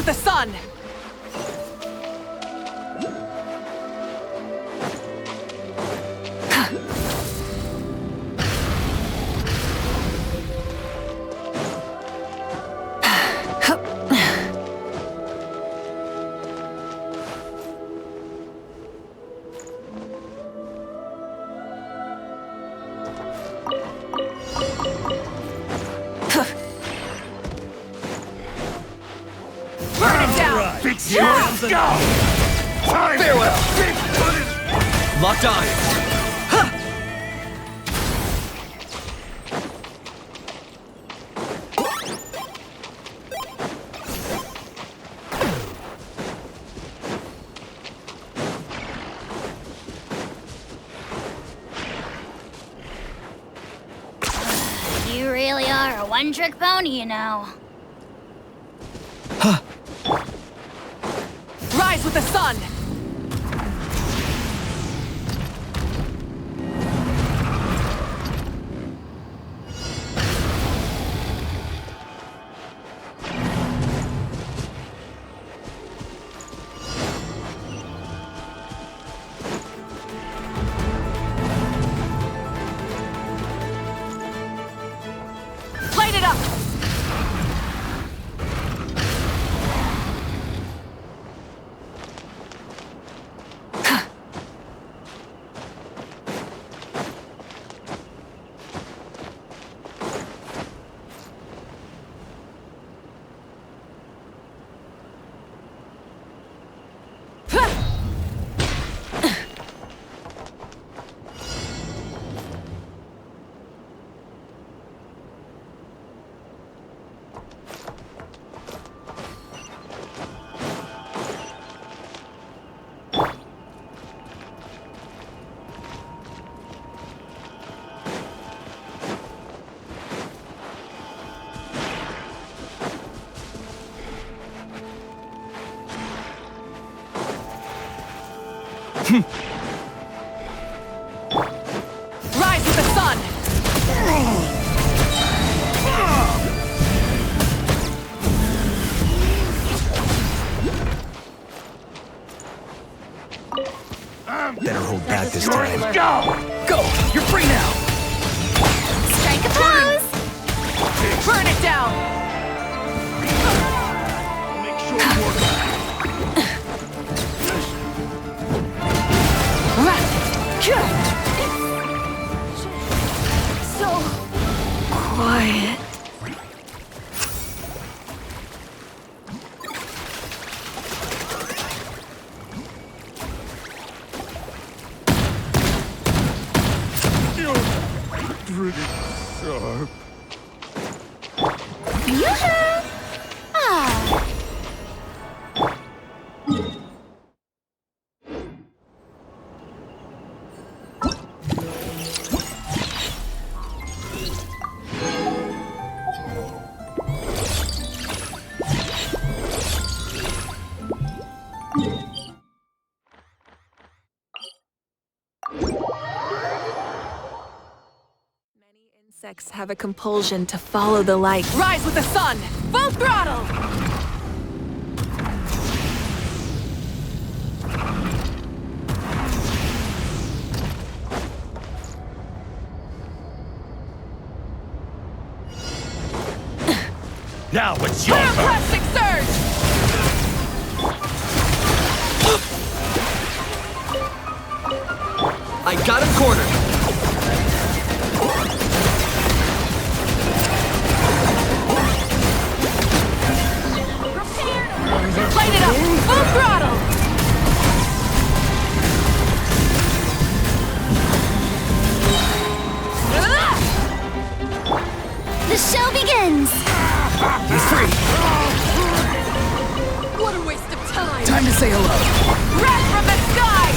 the sun! Let's go! Farewell! Locked on! You really are a one-trick pony, you know. Rise with the sun! Light it up! Rise with the sun! Better hold back this time. Go! Go! You're free now! Strike a pose! Burn it down! Make sure you work. So quiet. Pretty sharp. Yoo-hoo! Ah. Insects have a compulsion to follow the light. Rise with the sun! Full throttle! Now it's your turn. Plastic surge! I got him cornered! Light it up! Full throttle! The show begins! He's free! What a waste of time! Time to say hello! Red from the sky!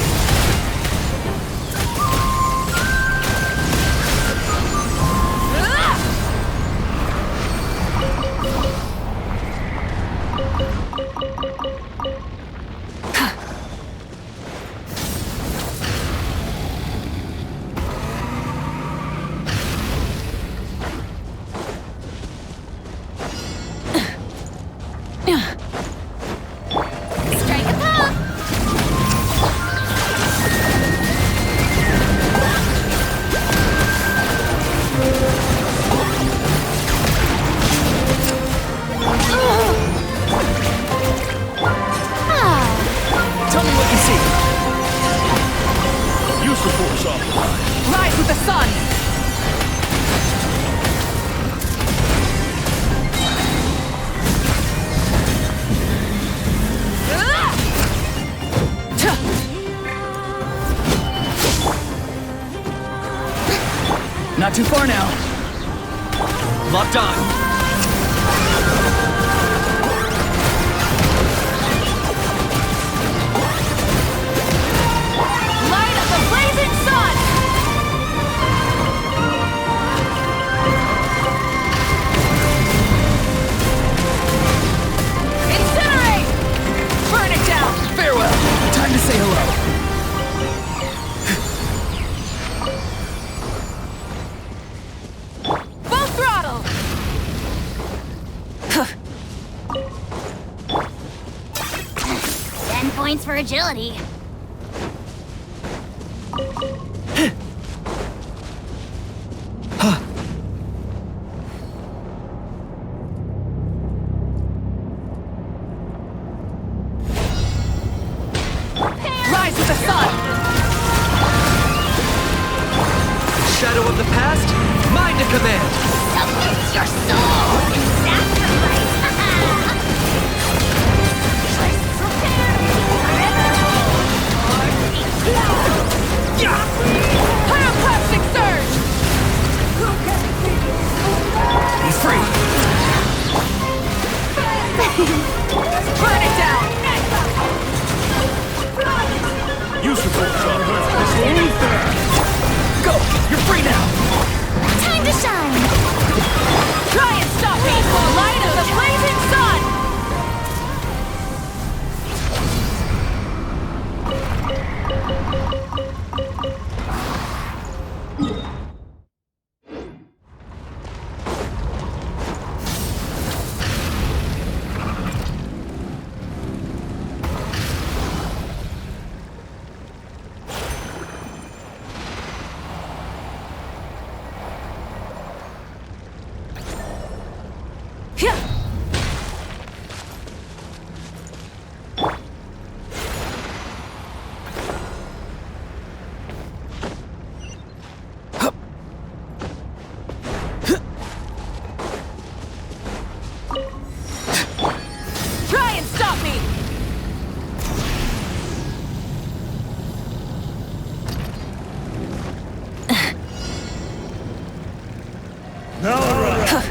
Not too far now. Locked on. Light of the blazing sun! Incinerate! Burn it down! Farewell. Time to say hello. Full throttle! 10 points for agility. Rise with the sun! Shadow of the past, mine to command. Submit your soul in sacrifice. Pyroclastic surge! He's free. Burn it down! Use the full shot. Go! You're free now! Time to shine! Try and stop me! Light of the blazing sun! Try and stop me!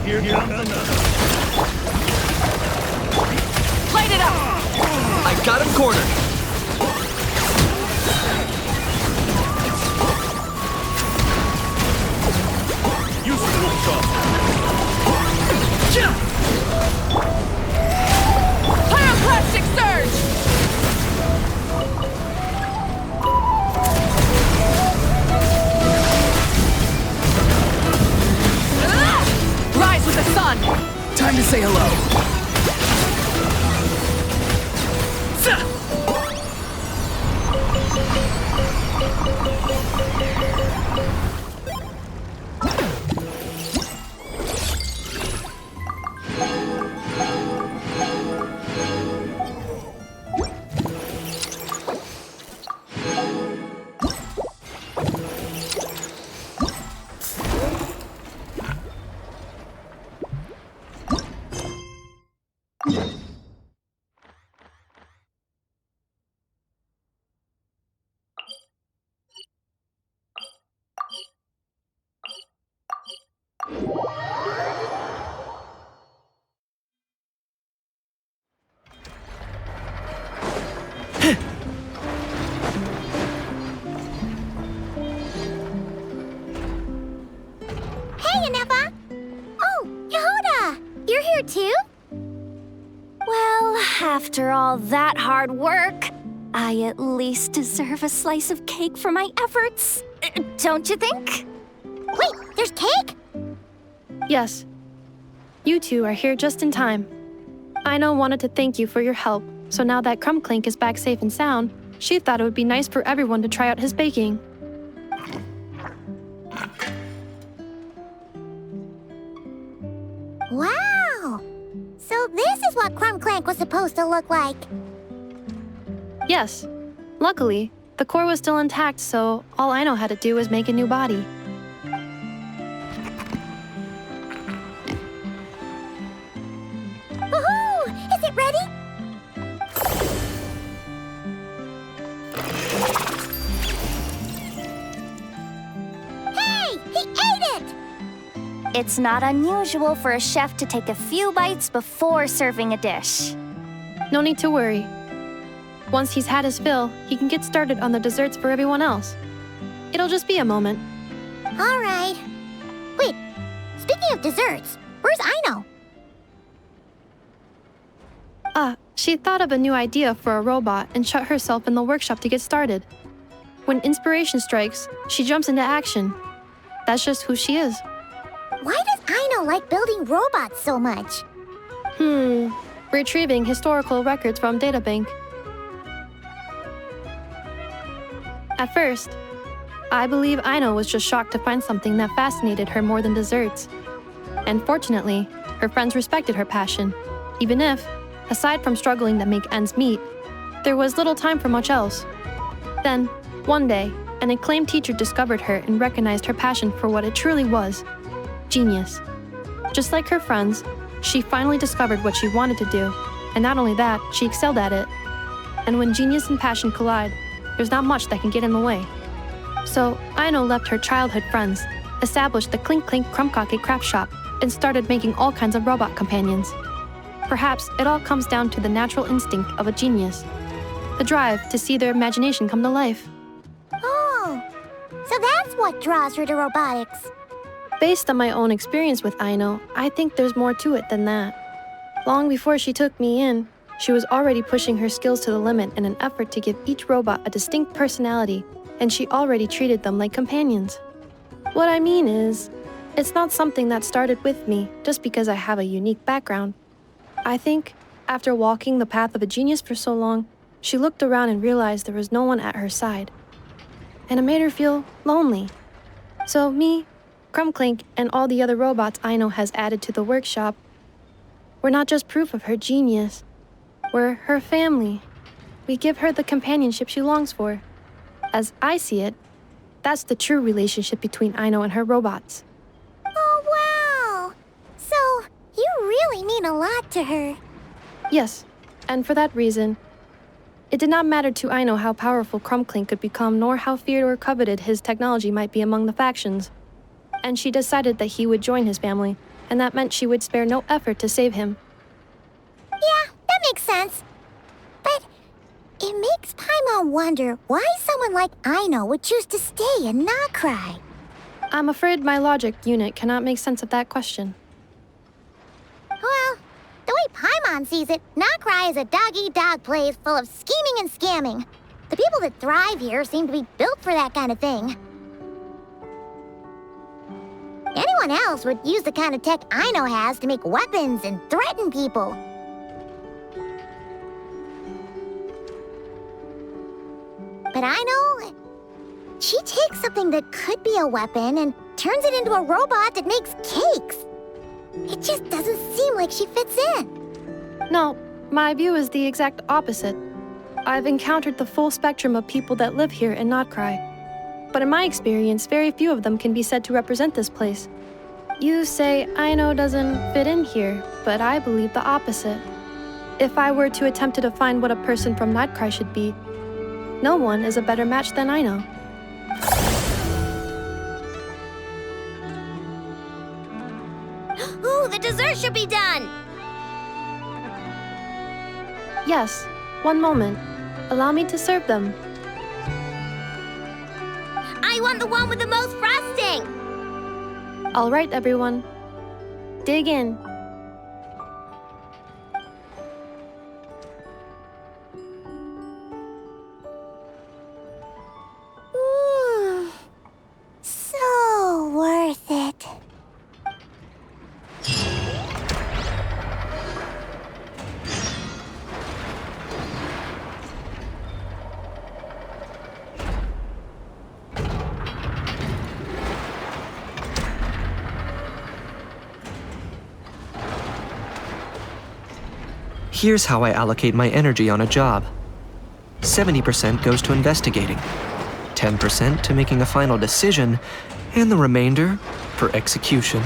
Here comes another. Light it up! I got him cornered. Use the full shot. Pyroclastic surge! Rise with the sun! Time to say hello. Hey, Anefa! Oh, Yehuda! You're here too? Well, after all that hard work, I at least deserve a slice of cake for my efforts. Don't you think? Wait, there's cake? Yes. You two are here just in time. Aino wanted to thank you for your help, so now that Clink is back safe and sound, she thought it would be nice for everyone to try out his baking. Wow! So this is what Clank was supposed to look like. Yes. Luckily, the core was still intact, so all Aino had to do was make a new body. Woohoo! Is it ready? Hey! He ate it! It's not unusual for a chef to take a few bites before serving a dish. No need to worry. Once he's had his fill, he can get started on the desserts for everyone else. It'll just be a moment. All right. Wait, speaking of desserts, where's Aino? She thought of a new idea for a robot and shut herself in the workshop to get started. When inspiration strikes, she jumps into action. That's just who she is. Why does Aino like building robots so much? Retrieving historical records from databank. At first, I believe Aino was just shocked to find something that fascinated her more than desserts. And fortunately, her friends respected her passion, even if, aside from struggling to make ends meet, there was little time for much else. Then, one day, an acclaimed teacher discovered her and recognized her passion for what it truly was: genius. Just like her friends, she finally discovered what she wanted to do, and not only that, she excelled at it. And when genius and passion collide, there's not much that can get in the way. So, Aino left her childhood friends, established the Clink Clink Krumkake craft shop, and started making all kinds of robot companions. Perhaps it all comes down to the natural instinct of a genius, the drive to see their imagination come to life. Oh, so that's what draws her to robotics. Based on my own experience with Aino, I think there's more to it than that. Long before she took me in, she was already pushing her skills to the limit in an effort to give each robot a distinct personality, and she already treated them like companions. What I mean is, it's not something that started with me just because I have a unique background. I think, after walking the path of a genius for so long, she looked around and realized there was no one at her side. And it made her feel lonely. So me, Krumklink, and all the other robots Aino has added to the workshop, we're not just proof of her genius. We're her family. We give her the companionship she longs for. As I see it, that's the true relationship between Aino and her robots. Oh, wow! So, you really mean a lot to her. Yes, and for that reason, it did not matter to Aino how powerful Krumklink could become, nor how feared or coveted his technology might be among the factions. And she decided that he would join his family, and that meant she would spare no effort to save him. Yeah, that makes sense. But it makes Paimon wonder why someone like Aino would choose to stay and not cry. I'm afraid my logic unit cannot make sense of that question. Well, the way Paimon sees it, Nokrai is a dog-eat-dog place full of scheming and scamming. The people that thrive here seem to be built for that kind of thing. Anyone else would use the kind of tech Aino has to make weapons and threaten people. But Aino, she takes something that could be a weapon and turns it into a robot that makes cakes. It just doesn't seem like she fits in. No, my view is the exact opposite. I've encountered the full spectrum of people that live here in Nokrai. But in my experience, very few of them can be said to represent this place. You say Aino doesn't fit in here, but I believe the opposite. If I were to attempt to define what a person from Nokrai should be, no one is a better match than Aino. Ooh, the dessert should be done! Yes, one moment. Allow me to serve them. I want the one with the most frosting! All right, everyone. Dig in. So worth it. Here's how I allocate my energy on a job. 70% goes to investigating, 10% to making a final decision, and the remainder for execution.